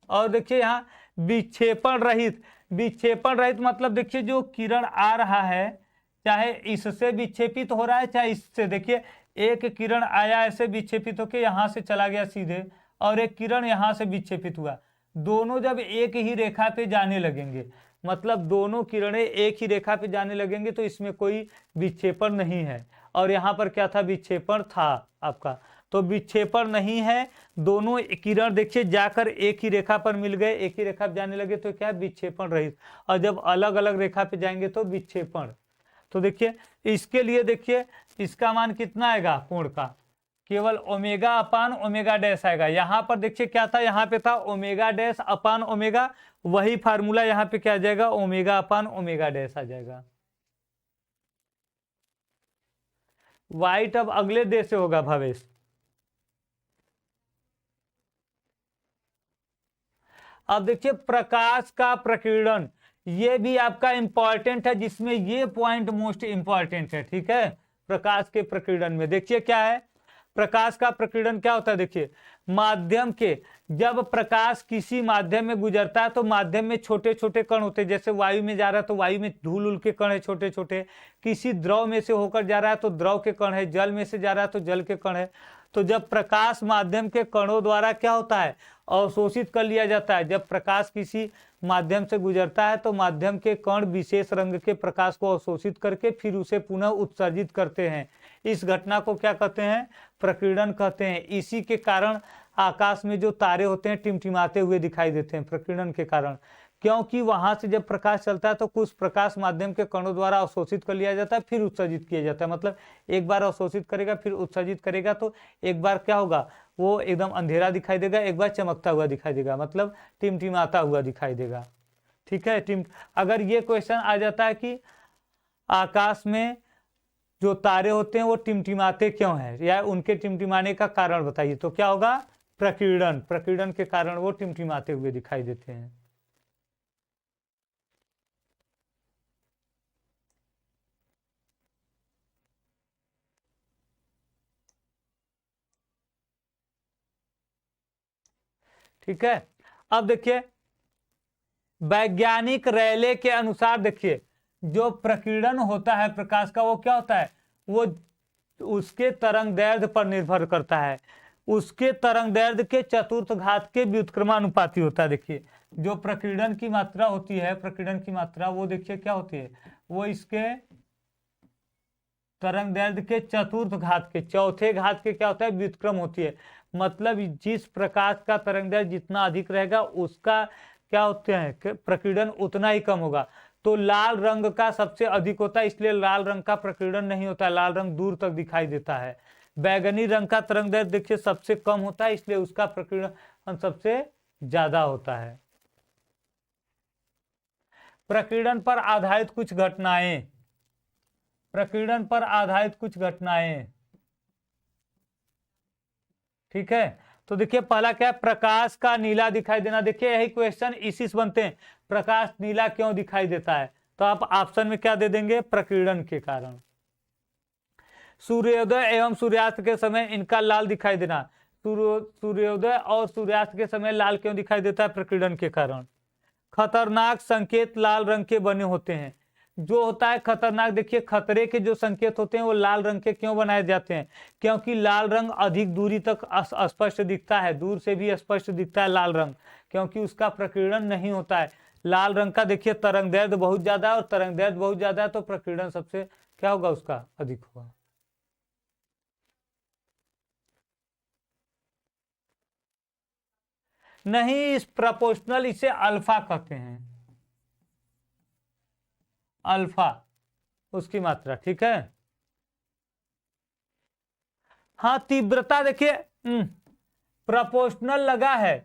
और देखिए यहाँ विक्षेपण रहित, विक्षेपण रहित मतलब देखिए जो किरण आ रहा है, चाहे इससे विक्षेपित हो रहा है चाहे इससे, देखिए एक किरण आया ऐसे विक्षेपित होकर यहाँ से चला गया सीधे, और एक किरण यहाँ से विक्षेपित हुआ, दोनों जब एक ही रेखा पे जाने लगेंगे, मतलब दोनों किरणें एक ही रेखा पे जाने लगेंगे, तो इसमें कोई विक्षेपण नहीं है। और यहाँ पर क्या था, विक्षेपण था आपका, तो विक्षेपण नहीं है, दोनों किरण देखिए जाकर एक ही रेखा पर मिल गए, एक ही रेखा पे जाने लगे, तो क्या विक्षेपण रहित। और जब अलग अलग रेखा पे जाएंगे तो विक्षेपण। तो देखिए इसके लिए देखिए इसका मान कितना आएगा कोण का, केवल ओमेगा अपान ओमेगा डैश आएगा। यहाँ पर देखिए क्या था, यहाँ पे था ओमेगा डैश अपान ओमेगा, वही फार्मूला यहाँ पे क्या आ जाएगा, ओमेगा अपान ओमेगा डैश आ जाएगा। वाइट अब अगले डे से होगा भवेश। अब देखिए प्रकाश का प्रकीर्णन, ये भी आपका इंपॉर्टेंट है, जिसमें ये पॉइंट मोस्ट इंपॉर्टेंट है, ठीक है। प्रकाश के प्रकीर्णन में देखिए क्या है, प्रकाश का प्रकीर्णन क्या होता है, देखिए माध्यम के, जब प्रकाश किसी माध्यम में गुजरता है तो माध्यम में छोटे छोटे कण होते हैं, जैसे वायु में जा रहा है तो वायु में धूल उल के कण है छोटे छोटे, किसी द्रव में से होकर जा रहा है तो द्रव के कण है, जल में से जा रहा है तो जल के कण है। तो जब प्रकाश माध्यम के कणों द्वारा क्या होता है, अवशोषित कर लिया जाता है। जब प्रकाश किसी माध्यम से गुजरता है तो माध्यम के कण विशेष रंग के प्रकाश को अवशोषित करके फिर उसे पुनः उत्सर्जित करते हैं। इस घटना को क्या कहते हैं, प्रकीर्णन कहते हैं। इसी के कारण आकाश में जो तारे होते हैं टिमटिमाते हुए दिखाई देते हैं, प्रकीर्णन के कारण, क्योंकि वहां से जब प्रकाश चलता है तो कुछ प्रकाश माध्यम के कणों द्वारा अवशोषित कर लिया जाता है, फिर उत्सर्जित किया जाता है। मतलब एक बार अवशोषित करेगा फिर उत्सर्जित करेगा, तो एक बार क्या होगा, वो एकदम अंधेरा दिखाई देगा, एक बार चमकता हुआ दिखाई देगा, मतलब टिमटिमाता हुआ दिखाई देगा, ठीक है। अगर ये क्वेश्चन आ जाता है कि आकाश में जो तारे होते हैं वो टिमटिमाते क्यों हैं, या उनके टिमटिमाने का कारण बताइए, तो क्या होगा, प्रकीर्णन, प्रकीर्णन के कारण वो टिमटिमाते हुए दिखाई देते हैं। ठीक है। अब देखिए वैज्ञानिक रैले के अनुसार देखिए जो प्रकीर्णन होता है प्रकाश का वो क्या होता है, वो उसके तरंग दैर्ध्य पर निर्भर करता है, उसके तरंग दैर्ध्य के चतुर्थ घात के व्युत्क्रमानुपाती होता है। देखिए जो प्रकीर्णन की मात्रा होती है, प्रकीर्णन की मात्रा वो देखिए क्या होती है, वो इसके तरंग दैर्ध्य के चतुर्थ घात के, चौथे घात के क्या होता है, व्युत्क्रम होती है। मतलब जिस प्रकाश का तरंग दैर्ध्य जितना अधिक रहेगा उसका क्या होते हैं प्रकीर्णन उतना ही कम होगा। तो लाल रंग का सबसे अधिक होता है, इसलिए लाल रंग का प्रकीर्णन नहीं होता है, लाल रंग दूर तक दिखाई देता है। बैगनी रंग का तरंग दैर्ध्य देखिए सबसे कम होता है, इसलिए उसका प्रकीर्णन सबसे ज्यादा होता है। प्रकीर्णन पर आधारित कुछ घटनाएं, प्रकीर्णन पर आधारित कुछ घटनाएं, ठीक है। तो देखिए पहला क्या है, प्रकाश का नीला दिखाई देना। देखिए यही क्वेश्चन इसी से बनते हैं, प्रकाश नीला क्यों दिखाई देता है, तो आप ऑप्शन में क्या दे देंगे, प्रकीर्णन के कारण। सूर्योदय एवं सूर्यास्त के समय इनका लाल दिखाई देना, सूर्योदय और सूर्यास्त के समय लाल क्यों दिखाई देता है, प्रकीर्णन के कारण। खतरनाक संकेत लाल रंग के बने होते हैं, जो होता है खतरनाक, देखिए खतरे के जो संकेत होते हैं वो लाल रंग के क्यों बनाए जाते हैं, क्योंकि लाल रंग अधिक दूरी तक स्पष्ट दिखता है, दूर से भी स्पष्ट दिखता है लाल रंग, क्योंकि उसका प्रकीर्णन नहीं होता है। लाल रंग का देखिए तरंग दैर्ध्य बहुत ज्यादा है, और तरंग दैर्ध्य बहुत ज्यादा है तो प्रकीर्णन सबसे क्या होगा, उसका अधिक होगा। नहीं, इस प्रोपोर्शनल इसे अल्फा कहते हैं, अल्फा उसकी मात्रा, ठीक है। हाँ तीव्रता देखिए प्रोपोर्शनल लगा है,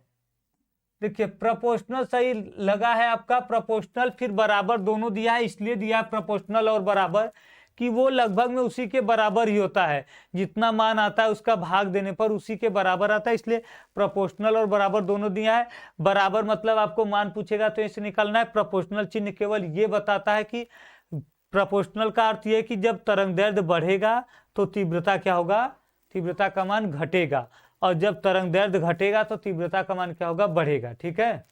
देखिए प्रोपोर्शनल सही लगा है आपका, प्रोपोर्शनल फिर बराबर दोनों दिया है, इसलिए दिया है प्रोपोर्शनल और बराबर कि वो लगभग में उसी के बराबर ही होता है, जितना मान आता है उसका भाग देने पर उसी के बराबर आता है, इसलिए प्रोपोर्शनल और बराबर दोनों दिया है। बराबर मतलब आपको मान पूछेगा तो इसे निकालना है, प्रोपोर्शनल चिन्ह केवल ये बताता है कि प्रोपोर्शनल का अर्थ ये कि जब तरंग दैर्ध्य बढ़ेगा तो तीव्रता क्या होगा, तीव्रता का मान घटेगा, और जब तरंग दैर्ध्य घटेगा तो तीव्रता का मान क्या होगा, बढ़ेगा, ठीक है।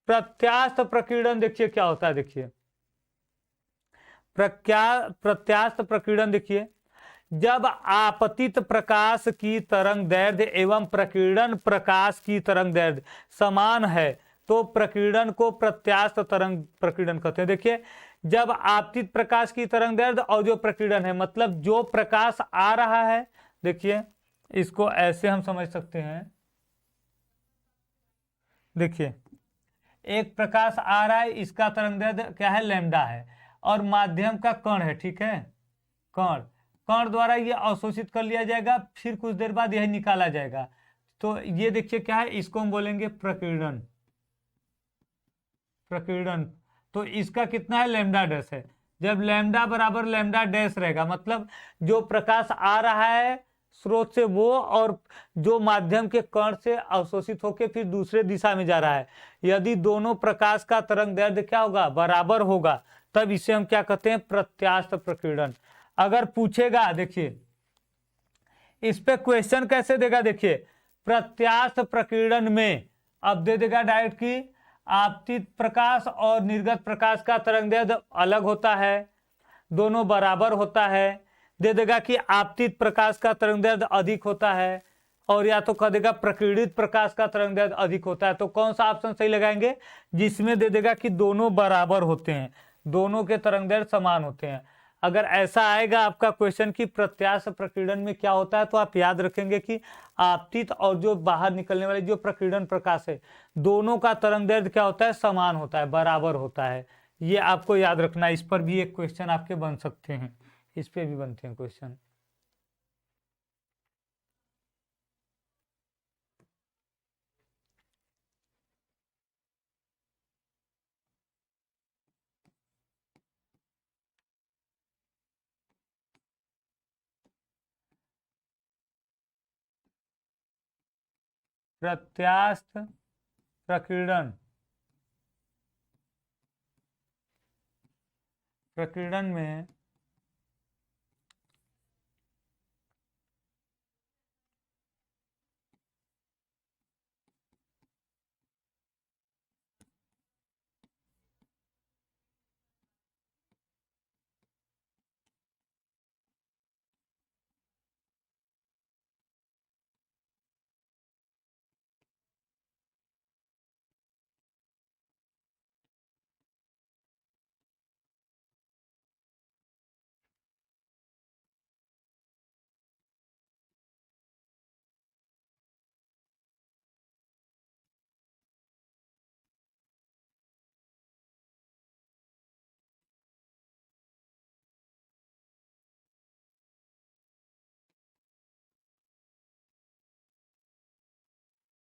प्रत्यास्थ प्रकीर्णन देखिए क्या होता है, देखिए प्रत्यास्थ प्रकीर्णन देखिए, जब आपतित प्रकाश की तरंग दैर्ध्य एवं प्रकीर्णन प्रकाश की तरंग दैर्ध्य समान है तो प्रकीर्णन को प्रत्यास्थ तरंग प्रकीर्णन कहते हैं। देखिए जब आपतित प्रकाश की तरंग दैर्ध्य और जो प्रकीर्णन है, मतलब जो प्रकाश आ रहा है, देखिए इसको ऐसे हम समझ सकते हैं, देखिए एक प्रकाश आ रहा है, इसका तरंगदैर्ध्य क्या है, लैम्डा है, और माध्यम का कण है, ठीक है, कण, कण द्वारा ये अवशोषित कर लिया जाएगा, फिर कुछ देर बाद यह निकाला जाएगा। तो ये देखिए क्या है, इसको हम बोलेंगे प्रकीर्णन, प्रकीर्णन। तो इसका कितना है, लैम्डा डैश है। जब लैम्डा बराबर लैम्डा डैश रहेगा, मतलब जो प्रकाश आ रहा है स्रोत से वो, और जो माध्यम के कण से अवशोषित होकर फिर दूसरे दिशा में जा रहा है, यदि दोनों प्रकाश का तरंग दैर्ध्य क्या होगा, बराबर होगा, तब इसे हम क्या कहते हैं, प्रत्यास्थ प्रकीर्णन। अगर पूछेगा, देखिए इस पे क्वेश्चन कैसे देगा, देखिए प्रत्यास्थ प्रकीर्णन में अब दे देगा डायरेक्ट की आपतित प्रकाश और निर्गत प्रकाश का तरंगदैर्ध्य अलग होता है, दोनों बराबर होता है, दे देगा कि आपतित प्रकाश का तरंगदैर्ध्य अधिक होता है, और या तो कह देगा प्रकीर्णित प्रकाश का तरंगदैर्ध्य अधिक होता है। तो कौन सा ऑप्शन सही लगाएंगे, जिसमें दे देगा कि दोनों बराबर होते हैं, दोनों के तरंगदैर्ध्य समान होते हैं। अगर ऐसा आएगा आपका क्वेश्चन कि प्रत्यास्थ प्रकीर्णन में क्या होता है, तो आप याद रखेंगे कि आपतित और जो बाहर निकलने वाले जो प्रकीर्णन प्रकाश है, दोनों का तरंगदैर्ध्य क्या होता है, समान होता है, बराबर होता है। ये आपको याद रखना, इस पर भी एक क्वेश्चन आपके बन सकते हैं, इस पे भी बनते हैं क्वेश्चन। प्रत्यास्थ प्रकीर्णन, प्रकीर्णन में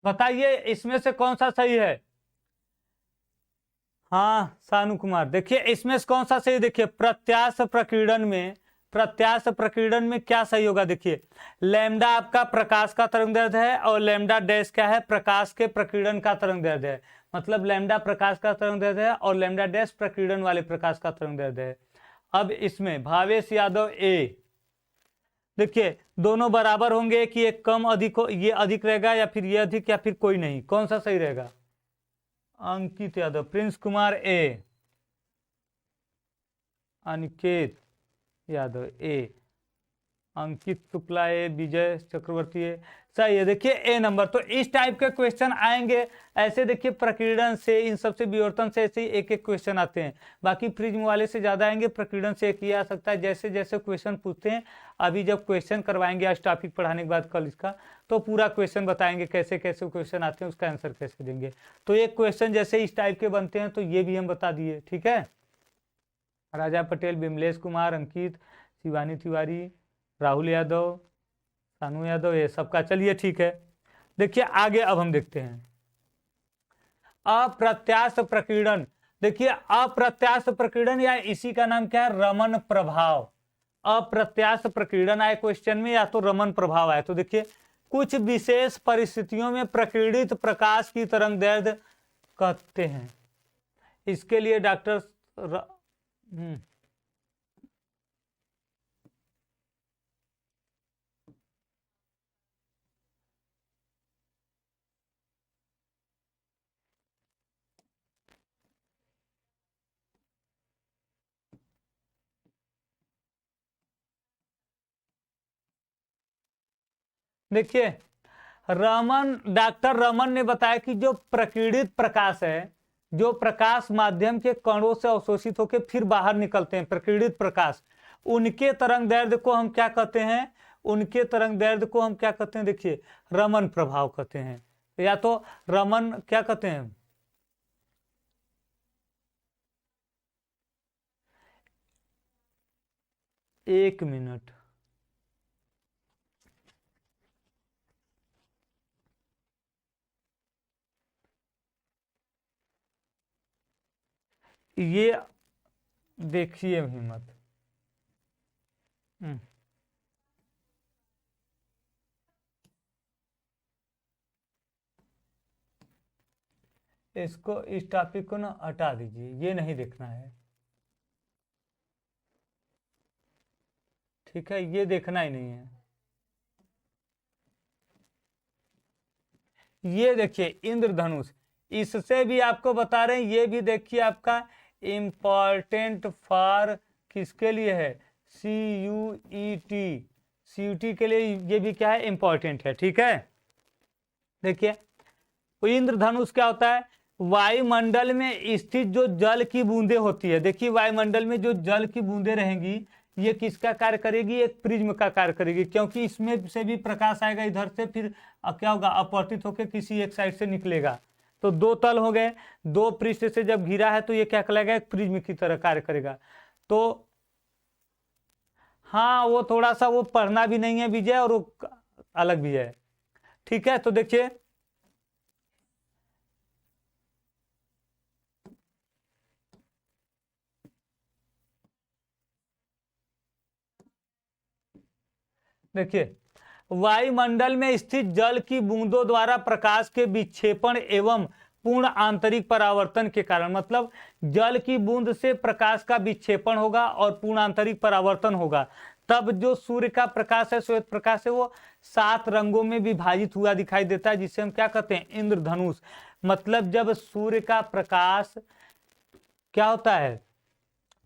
बताइए इसमें से कौन सा सही है। हाँ सानू कुमार, देखिए इसमें से कौन सा सही, देखिए प्रत्यास्थ प्रकीर्णन में, प्रत्यास्थ प्रकीर्णन में क्या सही होगा, देखिए लैम्डा आपका प्रकाश का तरंगदैर्ध्य है और लैम्डा डैश क्या है, प्रकाश के प्रकीर्णन का तरंगदैर्ध्य है। मतलब लैम्डा प्रकाश का तरंगदैर्ध्य है और लैम्डा डैश प्रकीर्णन वाले प्रकाश का तरंगदैर्ध्य है। अब इसमें भावेश यादव ए, देखिए दोनों बराबर होंगे कि एक कम अधिक हो, ये अधिक रहेगा या फिर ये अधिक या फिर कोई नहीं, कौन सा सही रहेगा। अंकित यादव, प्रिंस कुमार ए, अनिकेत यादव ए, अंकित शुक्ला ए, विजय चक्रवर्ती ए, सही है। देखिए ए नंबर। तो इस टाइप के क्वेश्चन आएंगे ऐसे, देखिए प्रकीर्णन से, इन सबसे विवर्तन से ऐसे ही एक एक क्वेश्चन आते हैं। बाकी प्रिज्म वाले से ज्यादा आएंगे, प्रकीर्णन से एक ही आ सकता है। जैसे जैसे क्वेश्चन पूछते हैं, अभी जब क्वेश्चन करवाएंगे आज टॉपिक पढ़ाने के बाद कल इसका, तो पूरा क्वेश्चन बताएंगे कैसे कैसे क्वेश्चन आते हैं, उसका आंसर कैसे देंगे। तो एक क्वेश्चन जैसे इस टाइप के बनते हैं तो ये भी हम बता दिए, ठीक है। राजा पटेल, बिमलेश कुमार, अंकित, शिवानी तिवारी, राहुल यादव, सानू यादव, ये सबका, चलिए ठीक है। देखिए आगे अब हम देखते हैं अप्रत्यास्थ प्रकीर्णन। देखिए अप्रत्यास्थ प्रकीर्णन या इसी का नाम क्या है, रमन प्रभाव। अप्रत्यास्थ प्रकीर्णन आए क्वेश्चन में या तो रमन प्रभाव आए। तो देखिए कुछ विशेष परिस्थितियों में प्रकीर्णित प्रकाश की तरंगदैर्ध्य कहते हैं। इसके लिए डॉक्टर देखिए रमन, डॉक्टर रमन ने बताया कि जो प्रकीर्णित प्रकाश है, जो प्रकाश माध्यम के कणों से अवशोषित होकर फिर बाहर निकलते हैं, प्रकीर्णित प्रकाश, उनके तरंगदैर्ध्य को हम क्या कहते हैं, उनके तरंगदैर्ध्य को हम क्या कहते हैं, देखिए रमन प्रभाव कहते हैं, या तो रमन क्या कहते हैं। एक मिनट, ये देखिए हिम्मत, इसको, इस टॉपिक को ना हटा दीजिए, ये नहीं देखना है, ठीक है, ये देखना ही नहीं है। ये देखिए इंद्रधनुष, इससे भी आपको बता रहे हैं, ये भी देखिए आपका इंपॉर्टेंट फॉर किसके लिए है, CUET, CUT के लिए ये भी क्या है, इंपॉर्टेंट है, ठीक है। देखिए तो इंद्रधनुष क्या होता है, वायुमंडल में स्थित जो जल की बूंदें होती है, देखिए वायुमंडल में जो जल की बूंदें रहेंगी, ये किसका कार्य करेगी, एक प्रिज्म का कार्य करेगी, क्योंकि इसमें से भी प्रकाश आएगा इधर से, फिर क्या होगा, अपवर्तित होकर किसी एक साइड से निकलेगा। तो दो तल हो गए, दो पृष्ठ से जब घिरा है तो ये क्या कहलाएगा, एक प्रिज्म की तरह कार्य करेगा। तो हाँ वो थोड़ा सा वो पढ़ना भी नहीं है विजय, और वो अलग भी है, ठीक है। तो देखिए देखिए वायुमंडल में स्थित जल की बूंदों द्वारा प्रकाश के विक्षेपण एवं पूर्ण आंतरिक परावर्तन के कारण, मतलब जल की बूंद से प्रकाश का विक्षेपण होगा और पूर्ण आंतरिक परावर्तन होगा, तब जो सूर्य का प्रकाश है, श्वेत प्रकाश है, वो 7 रंगों में विभाजित हुआ दिखाई देता है, जिसे हम क्या कहते हैं, इंद्रधनुष। मतलब जब सूर्य का प्रकाश क्या होता है,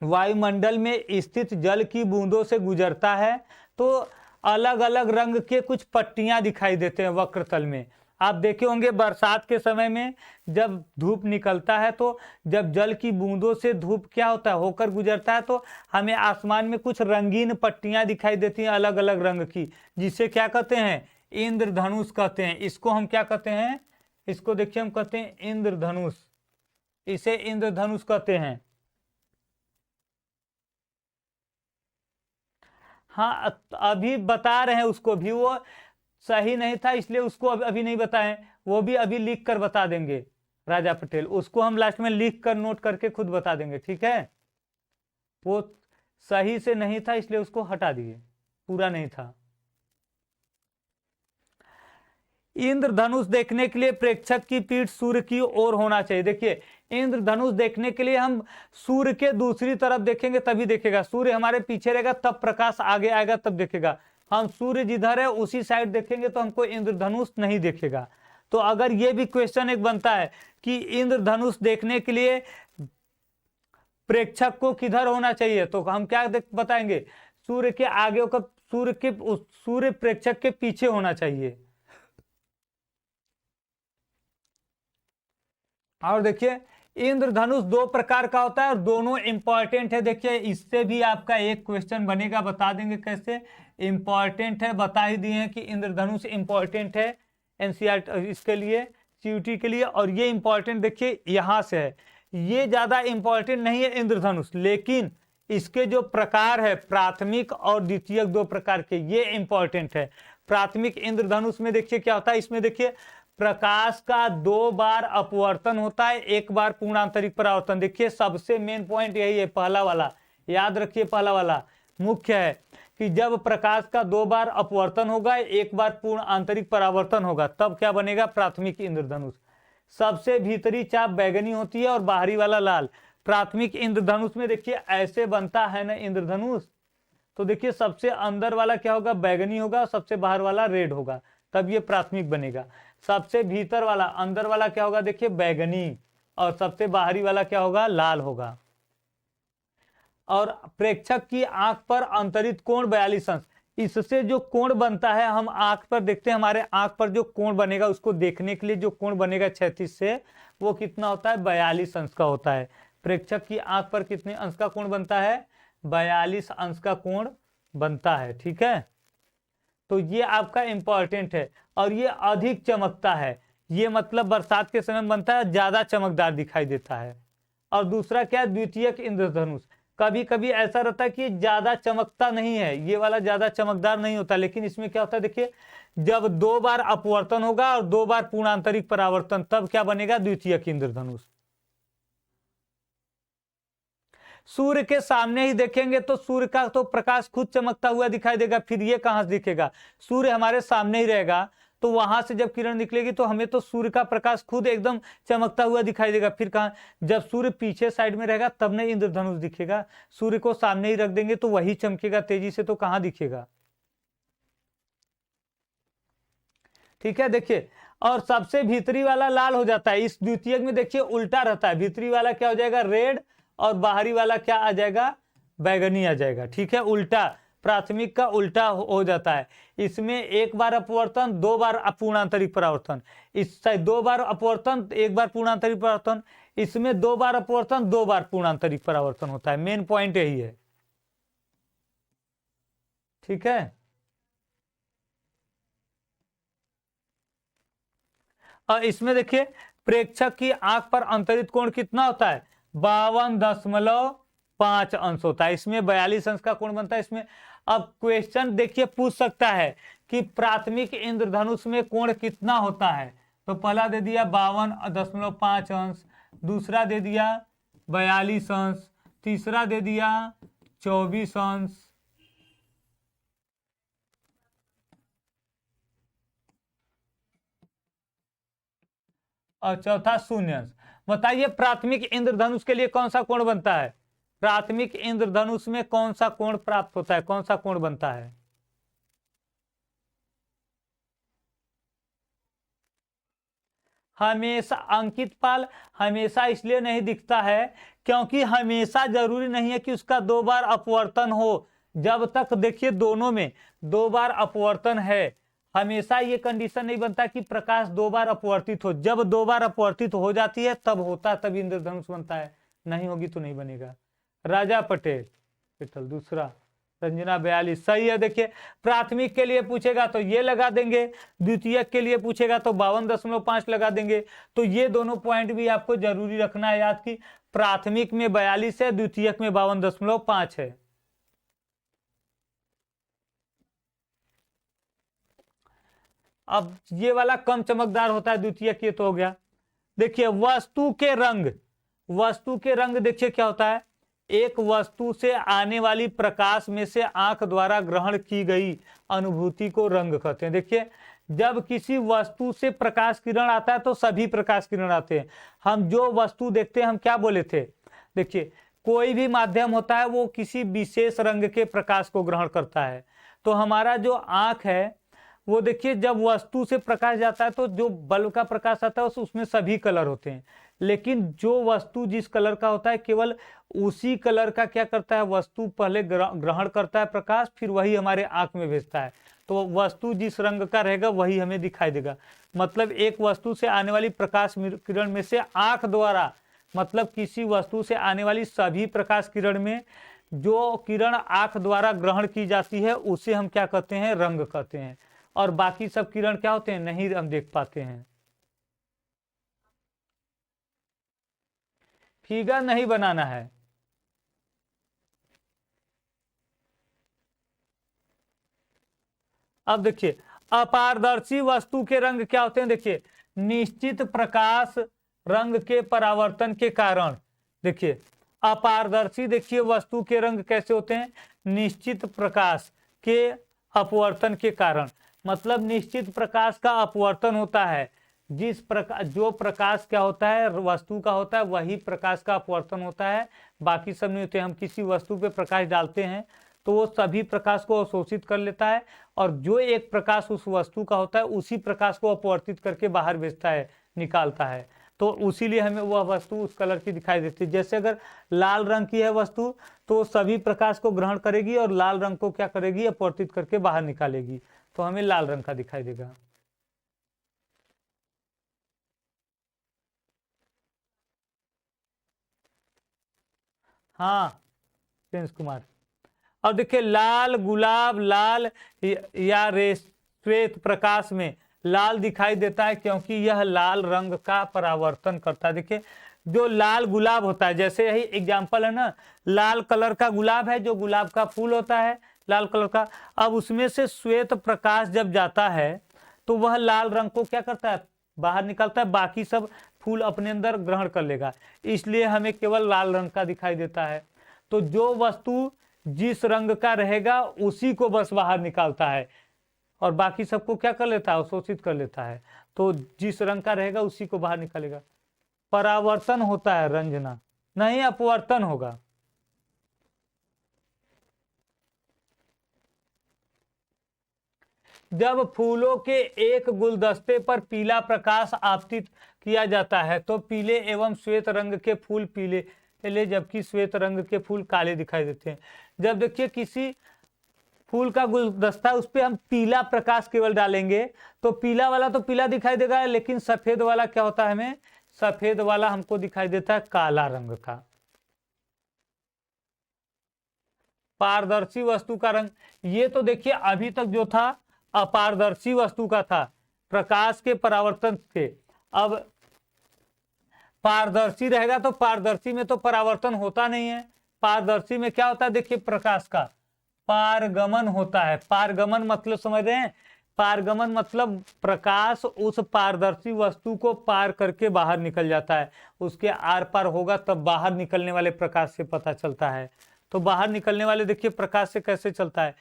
वायुमंडल में स्थित जल की बूंदों से गुजरता है, तो अलग अलग रंग के कुछ पट्टियां दिखाई देते हैं वक्रतल में। आप देखे होंगे बरसात के समय में जब धूप निकलता है, तो जब जल की बूंदों से धूप क्या होता है, होकर गुजरता है, तो हमें आसमान में कुछ रंगीन पट्टियां दिखाई देती हैं अलग अलग रंग की, जिसे क्या कहते हैं, इंद्रधनुष कहते हैं। इसको हम क्या कहते हैं, इसको देखिए हम कहते हैं इंद्रधनुष, इसे इंद्रधनुष कहते हैं। हाँ, अभी बता रहे हैं उसको भी, वो सही नहीं था इसलिए उसको अभी नहीं बताएं, वो भी अभी लिख कर बता देंगे राजा पटेल, उसको हम लास्ट में लिख कर नोट करके खुद बता देंगे, ठीक है। वो सही से नहीं था इसलिए उसको हटा दिए, पूरा नहीं था। इंद्रधनुष देखने के लिए प्रेक्षक की पीठ सूर्य की ओर होना चाहिए। देखिए, इंद्रधनुष देखने के लिए हम सूर्य के दूसरी तरफ देखेंगे तभी देखेगा, सूर्य हमारे पीछे रहेगा तब प्रकाश आगे आएगा तब देखेगा। हम सूर्य जिधर है उसी साइड देखेंगे तो हमको इंद्रधनुष नहीं देखेगा। तो अगर ये भी क्वेश्चन एक बनता है कि इंद्रधनुष देखने के लिए प्रेक्षक को किधर होना चाहिए, तो हम क्या बताएंगे, सूर्य के आगे होकर सूर्य प्रेक्षक के पीछे होना चाहिए। और देखिए, इंद्रधनुष 2 प्रकार का होता है और दोनों इंपॉर्टेंट है। देखिए, इससे भी आपका एक क्वेश्चन बनेगा, बता देंगे कैसे। इंपॉर्टेंट है, बता ही दिए हैं कि इंद्रधनुष इंपॉर्टेंट है एनसीईआरटी इसके लिए, सीयूटी के लिए। और ये इंपॉर्टेंट देखिए यहां से है, ये ज्यादा इंपॉर्टेंट नहीं है इंद्रधनुष, लेकिन इसके जो प्रकार है प्राथमिक और द्वितीयक 2 प्रकार के, ये इंपॉर्टेंट है। प्राथमिक इंद्रधनुष में देखिए क्या होता है, इसमें देखिए प्रकाश का 2 बार अपवर्तन होता है, 1 बार पूर्ण आंतरिक परावर्तन। देखिए सबसे मेन पॉइंट यही है, पहला वाला याद रखिए, पहला वाला मुख्य है कि जब प्रकाश का 2 बार अपवर्तन होगा, 1 बार पूर्ण आंतरिक परावर्तन होगा, तब क्या बनेगा, प्राथमिक इंद्रधनुष। सबसे भीतरी चाप बैगनी होती है और बाहरी वाला लाल। प्राथमिक इंद्रधनुष में देखिए ऐसे बनता है ना इंद्रधनुष, तो देखिए सबसे अंदर वाला क्या होगा, बैगनी होगा, सबसे बाहर वाला रेड होगा, तब ये प्राथमिक बनेगा। सबसे भीतर वाला अंदर वाला क्या होगा, देखिए बैगनी, और सबसे बाहरी वाला क्या होगा, लाल होगा। और प्रेक्षक की आंख पर अंतरित कोण 42 अंश, इससे जो कोण बनता है, हम आंख पर देखते हैं, हमारे आंख पर जो कोण बनेगा, उसको देखने के लिए जो कोण बनेगा क्षैतिज से, वो कितना होता है, 42 अंश का होता है। प्रेक्षक की आंख पर कितने अंश का कोण बनता है, 42 अंश का कोण बनता है, ठीक है। तो ये आपका इंपॉर्टेंट है, और ये अधिक चमकता है, ये मतलब बरसात के समय बनता है, ज्यादा चमकदार दिखाई देता है। और दूसरा क्या है, द्वितीयक इंद्रधनुष, कभी कभी ऐसा रहता है कि ज्यादा चमकता नहीं है, ये वाला ज्यादा चमकदार नहीं होता, लेकिन इसमें क्या होता है, देखिए जब 2 बार अपवर्तन होगा और 2 बार पूर्ण आंतरिक परावर्तन, तब क्या बनेगा, द्वितीयक इंद्रधनुष। सूर्य के सामने ही देखेंगे तो सूर्य का तो प्रकाश खुद चमकता हुआ दिखाई देगा, फिर ये कहां से दिखेगा, सूर्य हमारे सामने ही रहेगा, तो वहां से जब किरण निकलेगी तो हमें तो सूर्य का प्रकाश खुद एकदम चमकता हुआ दिखाई देगा, फिर कहां, जब सूर्य पीछे साइड में रहेगा तब नहीं इंद्रधनुष दिखेगा, सूर्य को सामने ही रख देंगे तो वही चमकेगा तेजी से, तो कहां दिखेगा, ठीक है। देखिए, और सबसे भीतरी वाला लाल हो जाता है, इस द्वितीयक में देखिए उल्टा रहता है, भीतरी वाला क्या हो जाएगा, रेड, और बाहरी वाला क्या आ जाएगा, बैगनी आ जाएगा, ठीक है, उल्टा, प्राथमिक का उल्टा हो जाता है। इसमें 1 बार अपवर्तन, 2 बार पूर्णांतरिक परावर्तन, इस 2 बार अपवर्तन, 1 बार पूर्णांतरिक परावर्तन, इसमें 2 बार अपवर्तन, 2 बार पूर्णांतरिक परावर्तन होता है, मेन पॉइंट यही है, ठीक है। और इसमें देखिए प्रेक्षक की आंख पर अंतरित कोण कितना होता है, 52.5 अंश होता है, इसमें 42 अंश का कोण बनता है इसमें। अब क्वेश्चन देखिए पूछ सकता है कि प्राथमिक इंद्रधनुष में कोण कितना होता है, तो पहला दे दिया 52.5 अंश, दूसरा दे दिया 42 अंश, तीसरा दे दिया 24 अंश, और चौथा शून्य अंश। बताइए प्राथमिक इंद्रधनुष के लिए कौन सा कोण बनता है? प्राथमिक इंद्रधनुष में कौन सा कोण प्राप्त होता है, कौन सा कोण बनता है? हमेशा अंकित पाल हमेशा इसलिए नहीं दिखता है क्योंकि हमेशा जरूरी नहीं है कि उसका 2 बार अपवर्तन हो। जब तक देखिए दोनों में 2 बार अपवर्तन है, हमेशा ये कंडीशन नहीं बनता कि प्रकाश 2 बार अपवर्तित हो। जब 2 बार अपवर्तित हो जाती है तब होता है, तब इंद्रधनुष बनता है, नहीं होगी तो नहीं बनेगा। राजा पटेल दूसरा, रंजना 42 सही है। देखिए प्राथमिक के लिए पूछेगा तो ये लगा देंगे, द्वितीयक के लिए पूछेगा तो 52.5 लगा देंगे। तो ये दोनों पॉइंट भी आपको जरूरी रखना है याद कि प्राथमिक में 42 है, द्वितीयक में 52.5 है। अब ये वाला कम चमकदार होता है द्वितीयक, ये तो हो गया। देखिए वस्तु के रंग देखिए क्या होता है, एक वस्तु से आने वाली प्रकाश में से आंख द्वारा ग्रहण की गई अनुभूति को रंग कहते हैं। देखिए जब किसी वस्तु से प्रकाश किरण आता है तो सभी प्रकाश किरण आते हैं। हम जो वस्तु देखते हैं हम क्या बोले थे, देखिए कोई भी माध्यम होता है वो किसी विशेष रंग के प्रकाश को ग्रहण करता है। तो हमारा जो आंख है वो देखिए जब वस्तु से प्रकाश जाता है तो जो बल्ब का प्रकाश आता है उसमें सभी कलर होते हैं, लेकिन जो वस्तु जिस कलर का होता है केवल उसी कलर का क्या करता है, वस्तु पहले ग्रहण करता है प्रकाश, फिर वही हमारे आंख में भेजता है। तो वस्तु जिस रंग का रहेगा वही हमें दिखाई देगा। मतलब एक वस्तु से आने वाली प्रकाश किरण में से आंख द्वारा, मतलब किसी वस्तु से आने वाली सभी प्रकाश किरण में जो किरण आंख द्वारा ग्रहण की जाती है उसे हम क्या कहते हैं, रंग कहते हैं। और बाकी सब किरण क्या होते हैं, नहीं हम देख पाते हैं। फिगर नहीं बनाना है। अब देखिए अपारदर्शी वस्तु के रंग क्या होते हैं, देखिए निश्चित प्रकाश रंग के परावर्तन के कारण, देखिए अपारदर्शी देखिए वस्तु के रंग कैसे होते हैं, निश्चित प्रकाश के अपवर्तन के कारण। मतलब निश्चित प्रकाश का अपवर्तन होता है, जिस प्रकाश जो प्रकाश क्या होता है वस्तु का होता है वही प्रकाश का अपवर्तन होता है, बाकी सब नहीं होते। हम किसी वस्तु पे प्रकाश डालते हैं तो वो सभी प्रकाश को अवशोषित कर लेता है, और जो एक प्रकाश उस वस्तु का होता है उसी प्रकाश को अपवर्तित करके बाहर भेजता है, निकालता है। तो उसीलिए हमें वह वस्तु उस कलर की दिखाई देती है। जैसे अगर लाल रंग की है वस्तु तो सभी प्रकाश को ग्रहण करेगी और लाल रंग को क्या करेगी, अपवर्तित करके बाहर निकालेगी, तो हमें लाल रंग का दिखाई देगा। हाँ प्रिंस कुमार। और देखिए लाल गुलाब, लाल या श्वेत प्रकाश में लाल दिखाई देता है क्योंकि यह लाल रंग का परावर्तन करता है। देखिए जो लाल गुलाब होता है, जैसे यही एग्जांपल है ना, लाल कलर का गुलाब है, जो गुलाब का फूल होता है लाल कलर का। अब उसमें से श्वेत प्रकाश जब जाता है तो वह लाल रंग को क्या करता है, बाहर निकलता है, बाकी सब फूल अपने अंदर ग्रहण कर लेगा, इसलिए हमें केवल लाल रंग का दिखाई देता है। तो जो वस्तु जिस रंग का रहेगा उसी को बस बाहर निकालता है और बाकी सबको क्या कर लेता है, अवशोषित कर लेता है। तो जिस रंग का रहेगा उसी को बाहर निकालेगा। परावर्तन होता है रंजना, नहीं अपवर्तन होगा। जब फूलों के एक गुलदस्ते पर पीला प्रकाश आपतित किया जाता है तो पीले एवं श्वेत रंग के फूल पीले जबकि श्वेत रंग के फूल काले दिखाई देते हैं। जब देखिए किसी फूल का गुलदस्ता उस पर हम पीला प्रकाश केवल डालेंगे तो पीला वाला तो पीला दिखाई देगा, लेकिन सफेद वाला क्या होता है, हमें सफेद वाला हमको दिखाई देता है काला रंग का। पारदर्शी वस्तु का रंग, ये तो देखिए अभी तक जो था अपारदर्शी वस्तु का था, प्रकाश के परावर्तन से। अब पारदर्शी रहेगा तो पारदर्शी में तो परावर्तन होता नहीं है। पारदर्शी में क्या होता है, देखिए प्रकाश का पारगमन होता है। पारगमन मतलब समझ रहे हैं, पारगमन मतलब प्रकाश उस पारदर्शी वस्तु को पार करके बाहर निकल जाता है, उसके आर पार होगा तब बाहर निकलने वाले प्रकाश से पता चलता है। तो बाहर निकलने वाले देखिए प्रकाश से कैसे चलता है,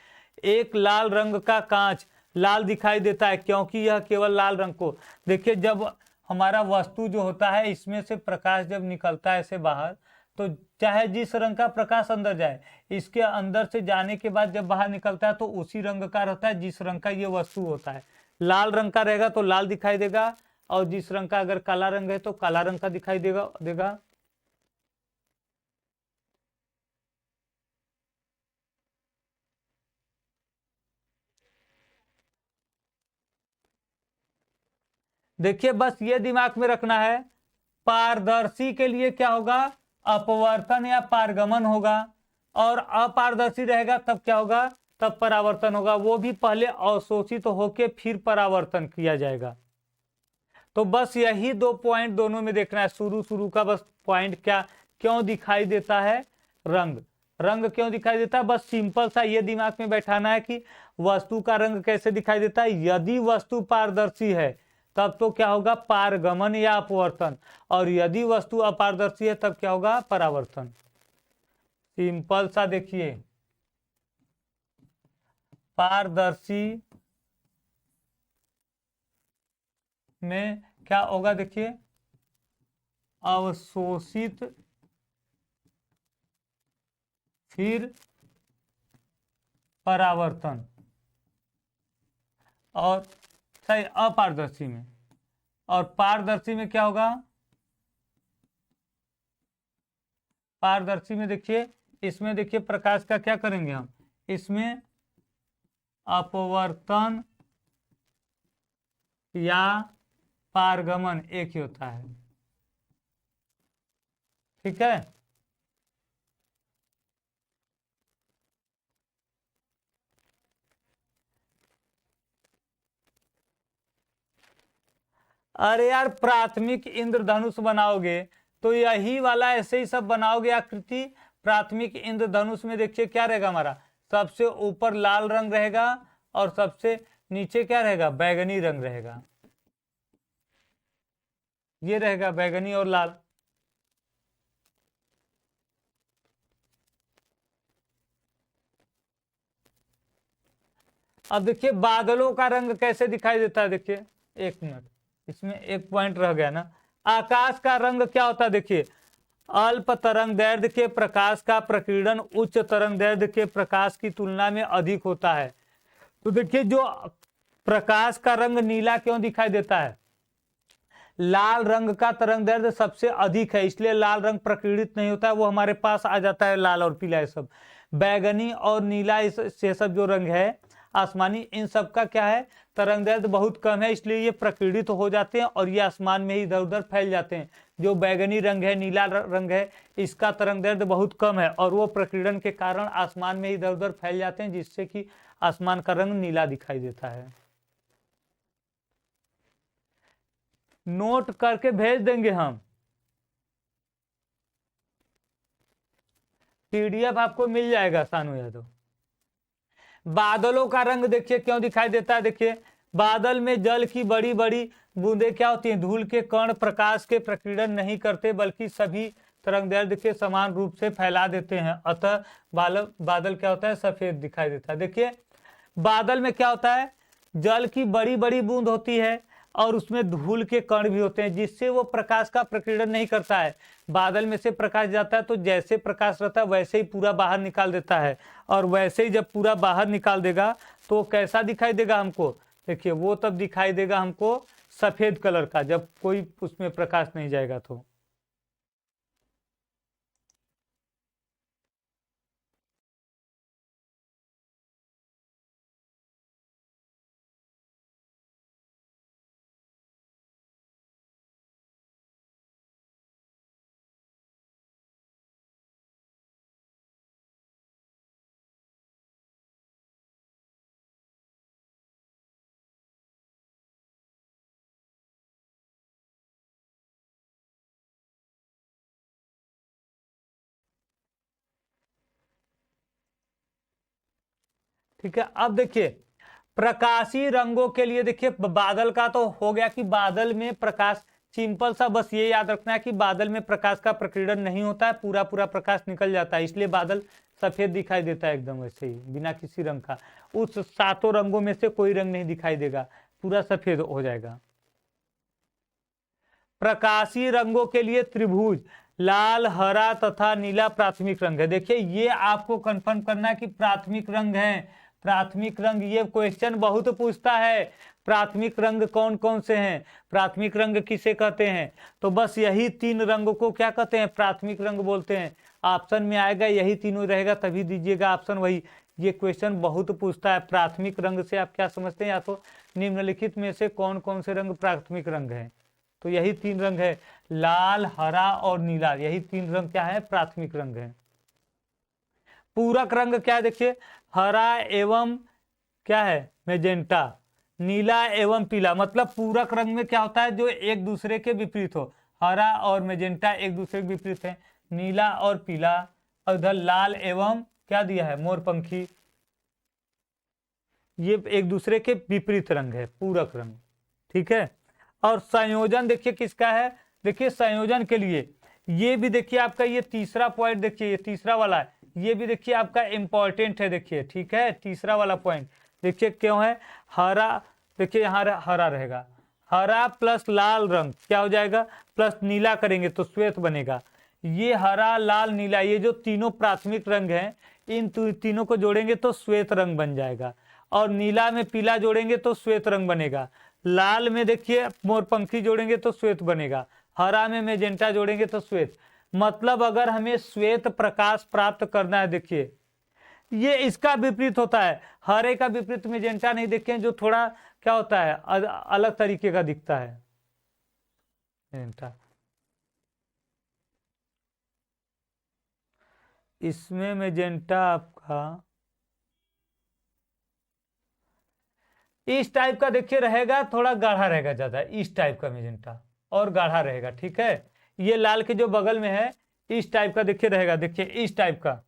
एक लाल रंग का कांच लाल दिखाई देता है क्योंकि यह केवल लाल रंग को, देखिए जब हमारा वस्तु जो होता है इसमें से प्रकाश जब निकलता है ऐसे बाहर, तो चाहे जिस रंग का प्रकाश अंदर जाए, इसके अंदर से जाने के बाद जब बाहर निकलता है तो उसी रंग का रहता है जिस रंग का ये वस्तु होता है। लाल रंग का रहेगा तो लाल दिखाई देगा, और जिस रंग का अगर काला रंग है तो काला रंग का दिखाई देगा। देखिए बस ये दिमाग में रखना है, पारदर्शी के लिए क्या होगा, अपवर्तन या पारगमन होगा, और अपारदर्शी रहेगा तब क्या होगा, तब परावर्तन होगा। वो भी पहले अवशोषित होके फिर परावर्तन किया जाएगा। तो बस यही 2 पॉइंट दोनों में देखना है, शुरू का बस पॉइंट क्या, क्यों दिखाई देता है रंग, रंग क्यों दिखाई देता है, बस सिंपल सा ये दिमाग में बैठाना है कि वस्तु का रंग कैसे दिखाई देता है। यदि वस्तु पारदर्शी है तब तो क्या होगा, पारगमन या अपवर्तन, और यदि वस्तु अपारदर्शी है तब क्या होगा, परावर्तन। सिंपल सा देखिए, पारदर्शी में क्या होगा, देखिए अवशोषित फिर परावर्तन, और सही अपारदर्शी में, और पारदर्शी में क्या होगा, पारदर्शी में देखिए, इसमें देखिए प्रकाश का क्या करेंगे हम, इसमें अपवर्तन या पारगमन एक ही होता है, ठीक है। अरे यार, प्राथमिक इंद्रधनुष बनाओगे तो यही वाला ऐसे ही सब बनाओगे आकृति। प्राथमिक इंद्रधनुष में देखिए क्या रहेगा हमारा, सबसे ऊपर लाल रंग रहेगा और सबसे नीचे क्या रहेगा, बैगनी रंग रहेगा, ये रहेगा बैगनी और लाल। अब देखिए बादलों का रंग कैसे दिखाई देता है, देखिए 1 मिनट, इसमें एक पॉइंट रह गया ना। आकाश का रंग क्या होता है, देखिए अल्प तरंग दैर्ध्य के प्रकाश का प्रकीर्णन उच्च तरंग दैर्ध्य के प्रकाश की तुलना में अधिक होता है। तो देखिए जो प्रकाश का रंग नीला क्यों दिखाई देता है, लाल रंग का तरंग दैर्ध्य सबसे अधिक है, इसलिए लाल रंग प्रकीर्णित नहीं होता है, वो हमारे पास आ जाता है लाल और पीला ये सब। बैगनी और नीला ये सब जो रंग है आसमानी, इन सब का क्या है, तरंग दैर्ध्य बहुत कम है, इसलिए ये प्रकीर्णित हो जाते हैं और ये आसमान में ही इधर उधर फैल जाते हैं। जो बैगनी रंग है, नीला रंग है, इसका तरंग दैर्ध्य बहुत कम है और वो प्रकीर्णन के कारण आसमान में इधर उधर फैल जाते हैं, जिससे कि आसमान का रंग नीला दिखाई देता है। नोट करके भेज देंगे हम, पीडीएफ आपको मिल जाएगा सानू यादव। बादलों का रंग देखिए क्यों दिखाई देता है, देखिए बादल में जल की बड़ी बड़ी बूंदें क्या होती हैं, धूल के कण प्रकाश के प्रकीर्णन नहीं करते बल्कि सभी तरंग दैर्ध्य के समान रूप से फैला देते हैं, अतः बादल क्या होता है, सफेद दिखाई देता है। देखिए बादल में क्या होता है, जल की बड़ी बड़ी बूंद होती है और उसमें धूल के कण भी होते हैं, जिससे वो प्रकाश का प्रकीर्णन नहीं करता है। बादल में से प्रकाश जाता है तो जैसे प्रकाश रहता है वैसे ही पूरा बाहर निकाल देता है, और वैसे ही जब पूरा बाहर निकाल देगा तो कैसा दिखाई देगा हमको, देखिए वो तब दिखाई देगा हमको सफेद कलर का, जब कोई उसमें प्रकाश नहीं जाएगा तो। ठीक है, अब देखिए प्रकाशी रंगों के लिए देखिए बादल का तो हो गया कि बादल में प्रकाश, सिंपल सा बस ये याद रखना है कि बादल में प्रकाश का प्रकीर्णन नहीं होता है, पूरा पूरा प्रकाश निकल जाता है, इसलिए बादल सफेद दिखाई देता है एकदम वैसे ही बिना किसी रंग का। उस 7 रंगों में से कोई रंग नहीं दिखाई देगा, पूरा सफेद हो जाएगा। प्रकाशीय रंगों के लिए त्रिभुज लाल, हरा तथा नीला प्राथमिक रंग है। देखिए ये आपको कंफर्म करना है कि प्राथमिक रंग है। प्राथमिक रंग, ये क्वेश्चन बहुत पूछता है, प्राथमिक रंग कौन कौन से हैं, प्राथमिक रंग किसे कहते हैं। तो बस यही 3 रंगों को क्या कहते हैं, प्राथमिक रंग बोलते हैं। ऑप्शन में आएगा यही तीनों रहेगा, तभी दीजिएगा ऑप्शन वही। ये क्वेश्चन बहुत पूछता है। प्राथमिक रंग से आप क्या समझते हैं, या तो निम्नलिखित में से कौन कौन से रंग प्राथमिक रंग हैं। तो यही 3 रंग है, लाल, हरा और नीला, यही 3 रंग क्या है, प्राथमिक रंग है। पूरक रंग क्या है, देखिए हरा एवं क्या है, मैजेंटा, नीला एवं पीला। मतलब पूरक रंग में क्या होता है, जो एक दूसरे के विपरीत हो। हरा और मैजेंटा एक दूसरे के विपरीत है, नीला और पीला। और इधर लाल एवं क्या दिया है, मोरपंखी, ये एक दूसरे के विपरीत रंग है, पूरक रंग। ठीक है। और संयोजन देखिए किसका है, देखिए संयोजन के लिए ये भी देखिए आपका ये तीसरा पॉइंट, देखिए ये तीसरा वाला है, ये भी देखिए आपका इंपॉर्टेंट है। देखिए ठीक है, तीसरा वाला पॉइंट देखिए क्यों है, हरा, देखिए यहाँ हरा रहेगा, हरा प्लस लाल रंग क्या हो जाएगा, प्लस नीला करेंगे तो श्वेत बनेगा। ये हरा, लाल, नीला, ये जो तीनों प्राथमिक रंग हैं, इन तीनों को जोड़ेंगे तो श्वेत रंग बन जाएगा। और नीला में पीला जोड़ेंगे तो श्वेत रंग बनेगा। लाल में देखिए मोरपंखी जोड़ेंगे तो श्वेत बनेगा। हरा में मैजेंटा जोड़ेंगे तो श्वेत। मतलब अगर हमें श्वेत प्रकाश प्राप्त करना है, देखिए ये इसका विपरीत होता है, हरे का विपरीत मैजेंटा नहीं, देखें जो थोड़ा क्या होता है, अलग तरीके का दिखता है मैजेंटा। इसमें मैजेंटा आपका इस टाइप का देखिए रहेगा, थोड़ा गाढ़ा रहेगा ज्यादा, इस टाइप का मैजेंटा और गाढ़ा रहेगा। ठीक है, ये लाल के जो बगल में है इस टाइप का देखिए रहेगा, देखिए इस टाइप का,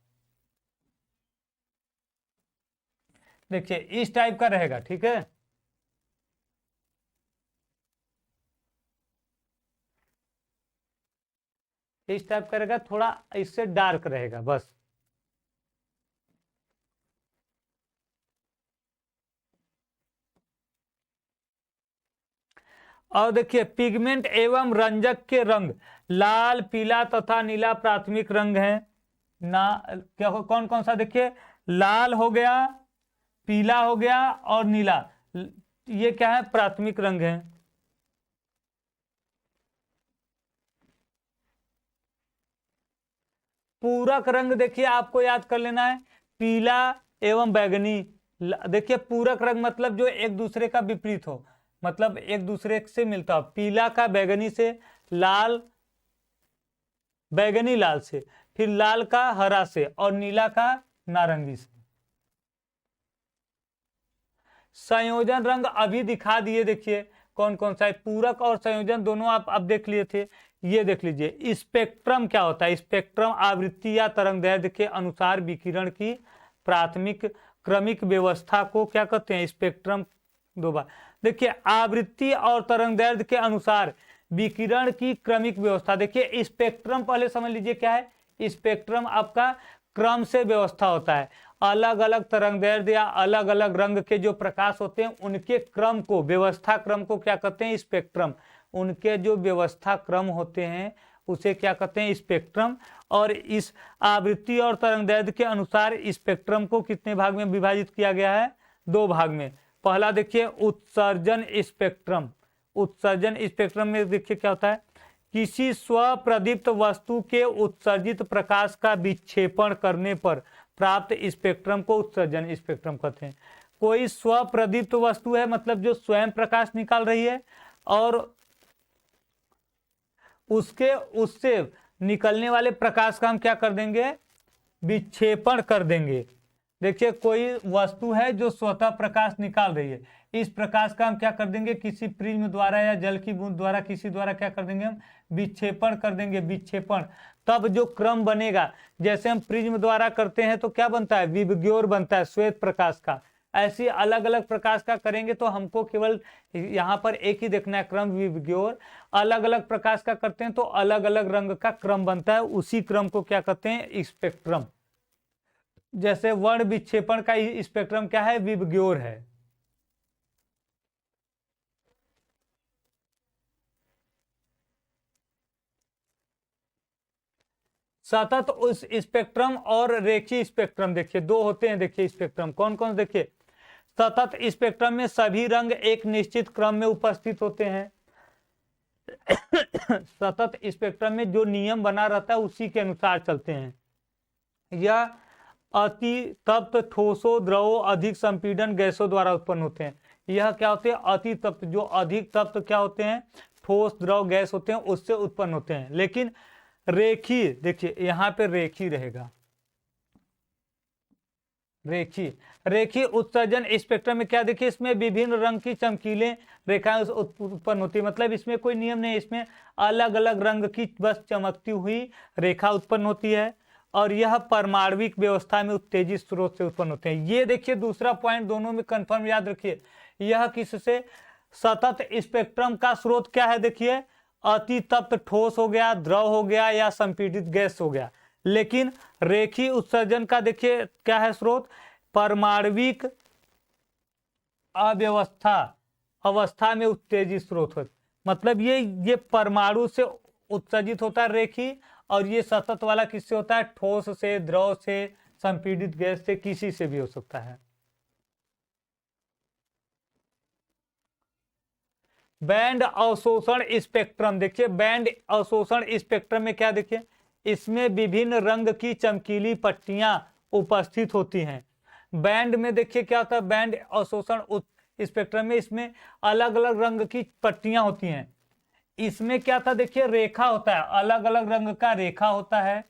देखिए इस टाइप का रहेगा। ठीक है, इस टाइप का रहेगा, थोड़ा इससे डार्क रहेगा बस। और देखिए पिगमेंट एवं रंजक के रंग लाल, पीला तथा नीला प्राथमिक रंग है ना। क्या कौन कौन सा, देखिए लाल हो गया, पीला हो गया और नीला, ये क्या है, प्राथमिक रंग है। पूरक रंग देखिए आपको याद कर लेना है, पीला एवं बैगनी। देखिए पूरक रंग मतलब जो एक दूसरे का विपरीत हो, मतलब एक दूसरे से मिलता हो। पीला का बैगनी से, लाल बैगनी लाल से, फिर लाल का हरा से और नीला का नारंगी से। संयोजन रंग अभी दिखा दिए, देखिए कौन कौन सा है, पूरक और संयोजन दोनों आप अब देख लिए थे। ये देख लीजिए स्पेक्ट्रम क्या होता है, स्पेक्ट्रम आवृत्ति या तरंगदैर्ध्य के अनुसार विकिरण की प्राथमिक क्रमिक व्यवस्था को क्या कहते हैं, स्पेक्ट्रम। दो बार देखिए, आवृत्ति और तरंगदैर्ध्य के अनुसार विकिरण की क्रमिक व्यवस्था। देखिए स्पेक्ट्रम पहले समझ लीजिए क्या है, स्पेक्ट्रम आपका क्रम से व्यवस्था होता है। अलग अलग तरंगदैर्ध्य या अलग अलग रंग के जो प्रकाश होते हैं उनके क्रम को, व्यवस्था क्रम को क्या कहते हैं, स्पेक्ट्रम। उनके जो व्यवस्था क्रम होते हैं उसे क्या कहते हैं, स्पेक्ट्रम। और इस आवृत्ति और तरंगदैर्ध्य के अनुसार स्पेक्ट्रम को कितने भाग में विभाजित किया गया है, 2 भाग में। पहला देखिए उत्सर्जन स्पेक्ट्रम। उत्सर्जन स्पेक्ट्रम में देखिए क्या होता है, किसी स्वप्रदीप्त वस्तु के उत्सर्जित प्रकाश का विक्षेपण करने पर प्राप्त स्पेक्ट्रम को उत्सर्जन स्पेक्ट्रम कहते हैं। कोई स्वप्रदीप्त वस्तु है, मतलब जो स्वयं प्रकाश निकाल रही है, और उससे निकलने वाले प्रकाश का हम क्या कर देंगे, विक्षेपण कर देंगे। देखिए कोई वस्तु है जो स्वतः प्रकाश निकाल रही है, इस प्रकाश का हम क्या कर देंगे, किसी प्रिज्म द्वारा या जल की बूंद द्वारा, किसी द्वारा क्या कर देंगे, हम विक्षेपण कर देंगे, विक्षेपण। तब जो क्रम बनेगा, जैसे हम प्रिज्म द्वारा करते हैं तो क्या बनता है, विबग्योर बनता है श्वेत प्रकाश का। ऐसी अलग अलग प्रकाश का करेंगे तो हमको केवल यहाँ पर एक ही देखना है, क्रम विबग्योर। अलग अलग प्रकाश का करते हैं तो अलग अलग रंग का क्रम बनता है, उसी क्रम को क्या कहते हैं, स्पेक्ट्रम। जैसे वर्ण विक्षेपण का स्पेक्ट्रम क्या है, विबग्योर है। सतत उस स्पेक्ट्रम और रेखीय स्पेक्ट्रम, देखिए दो होते हैं, देखिए स्पेक्ट्रम कौन कौन, देखिए सतत स्पेक्ट्रम में सभी रंग एक निश्चित क्रम में उपस्थित होते हैं। सतत स्पेक्ट्रम में जो नियम बना रहता है उसी के अनुसार चलते हैं। यह अति तप्त ठोसों, द्रवों, अधिक संपीड़न गैसों द्वारा उत्पन्न होते हैं। यह क्या होते हैं, अति तप्त, जो अधिक तप्त क्या होते हैं, ठोस, द्रव, गैस होते हैं, उससे उत्पन्न होते हैं। लेकिन रेखीय, देखिए यहाँ पे रेखीय रहेगा, रेखीय उत्सर्जन स्पेक्ट्रम में क्या, देखिए इसमें विभिन्न रंग की चमकीले रेखाएं उत्पन्न होती है। मतलब इसमें कोई नियम नहीं, इसमें अलग अलग रंग की बस चमकती हुई रेखा उत्पन्न होती है। और यह परमाणविक व्यवस्था में उत्तेजित स्रोत से उत्पन्न होते हैं। ये देखिए दूसरा पॉइंट दोनों में कंफर्म याद रखिए। यह किससे, सतत स्पेक्ट्रम का स्रोत क्या है, देखिए अति तप्त ठोस हो गया, द्रव हो गया या संपीड़ित गैस हो गया। लेकिन रेखीय उत्सर्जन का देखिए क्या है स्रोत, परमाणविक अवस्था में उत्तेजित स्रोत है। मतलब ये परमाणु से उत्सर्जित होता है रेखीय, और ये सतत वाला किससे होता है, ठोस से, द्रव से, संपीड़ित गैस से, किसी से भी हो सकता है। बैंड अवशोषण स्पेक्ट्रम, देखिए बैंड अवशोषण स्पेक्ट्रम में क्या, देखिए इसमें विभिन्न रंग की चमकीली पट्टियां उपस्थित होती हैं। बैंड में देखिए क्या होता है, बैंड अवशोषण स्पेक्ट्रम में इसमें अलग अलग रंग की पट्टियां होती हैं। इसमें क्या था, देखिए रेखा होता है, अलग अलग रंग का रेखा होता है।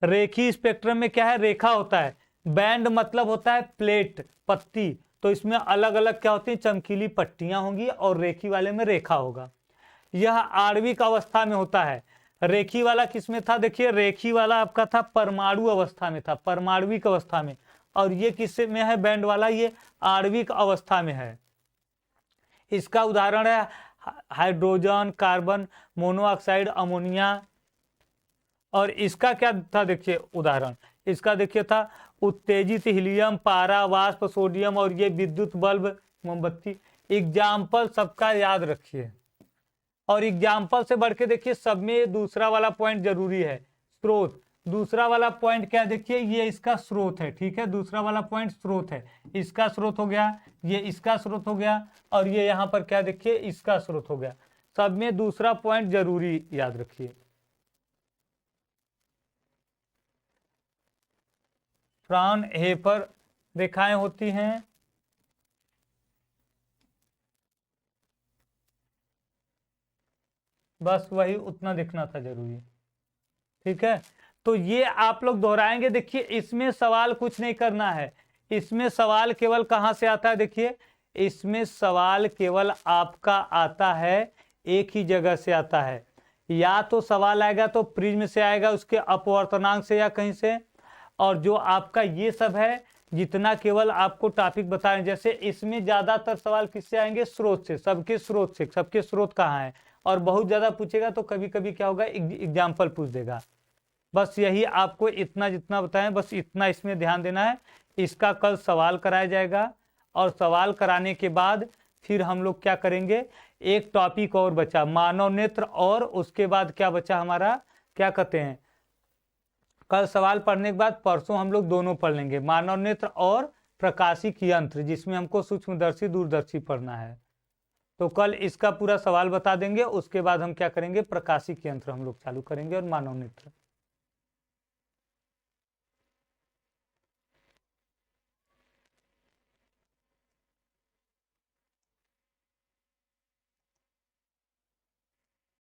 रेखीय स्पेक्ट्रम में क्या है, रेखा होता है। बैंड मतलब होता है प्लेट, पत्ती, तो इसमें अलग अलग क्या होती है, चमकीली पट्टियां होंगी, और रेखी वाले में रेखा होगा। यह आणविक अवस्था में होता है। रेखी वाला किसमें था, देखिए रेखी वाला आपका था परमाणु अवस्था में था, परमाणविक अवस्था में। और ये किससे में है, बैंड वाला, ये आणविक अवस्था में है। इसका उदाहरण है हाइड्रोजन, कार्बन मोनोऑक्साइड, अमोनिया। और इसका क्या था, देखिए उदाहरण इसका देखिए था उत्तेजित हीलियम, पारा, वाष्प, सोडियम, और ये विद्युत बल्ब, मोमबत्ती। एग्जाम्पल सबका याद रखिए, और एग्जाम्पल से बढ़ के देखिए सब में दूसरा वाला पॉइंट जरूरी है, स्रोत। दूसरा वाला पॉइंट क्या, देखिए ये इसका स्रोत है, ठीक है, दूसरा वाला पॉइंट स्रोत है। इसका स्रोत हो गया, ये इसका स्रोत हो गया, और ये यहाँ पर क्या देखिए इसका स्रोत हो गया। सब में दूसरा पॉइंट जरूरी याद रखिए। फ्राउनहोफर रेखाएं होती हैं, बस वही उतना देखना था जरूरी, ठीक है। तो ये आप लोग दोहराएंगे। देखिए इसमें सवाल कुछ नहीं करना है, इसमें सवाल केवल कहां से आता है, देखिए इसमें सवाल केवल आपका आता है एक ही जगह से आता है। या तो सवाल आएगा तो प्रिज्म से आएगा, उसके अपवर्तनांक से या कहीं से। और जो आपका ये सब है जितना केवल आपको टॉपिक बताएं, जैसे इसमें ज्यादातर सवाल किससे आएंगे, स्रोत से, सबके स्रोत से, सबके स्रोत कहाँ है। और बहुत ज्यादा पूछेगा तो कभी कभी क्या होगा, एग्जाम्पल पूछ देगा। बस यही आपको इतना जितना बताएं, बस इतना इसमें ध्यान देना है। इसका कल सवाल कराया जाएगा, और सवाल कराने के बाद फिर हम लोग क्या करेंगे, एक टॉपिक और बचा मानव नेत्र, और उसके बाद क्या बचा हमारा, क्या कहते हैं, कल सवाल पढ़ने के बाद परसों हम लोग दोनों पढ़ लेंगे, मानव नेत्र और प्रकाशिक यंत्र, जिसमें हमको सूक्ष्मदर्शी, दूरदर्शी पढ़ना है। तो कल इसका पूरा सवाल बता देंगे, उसके बाद हम क्या करेंगे, प्रकाशिक यंत्र हम लोग चालू करेंगे और मानव नेत्र।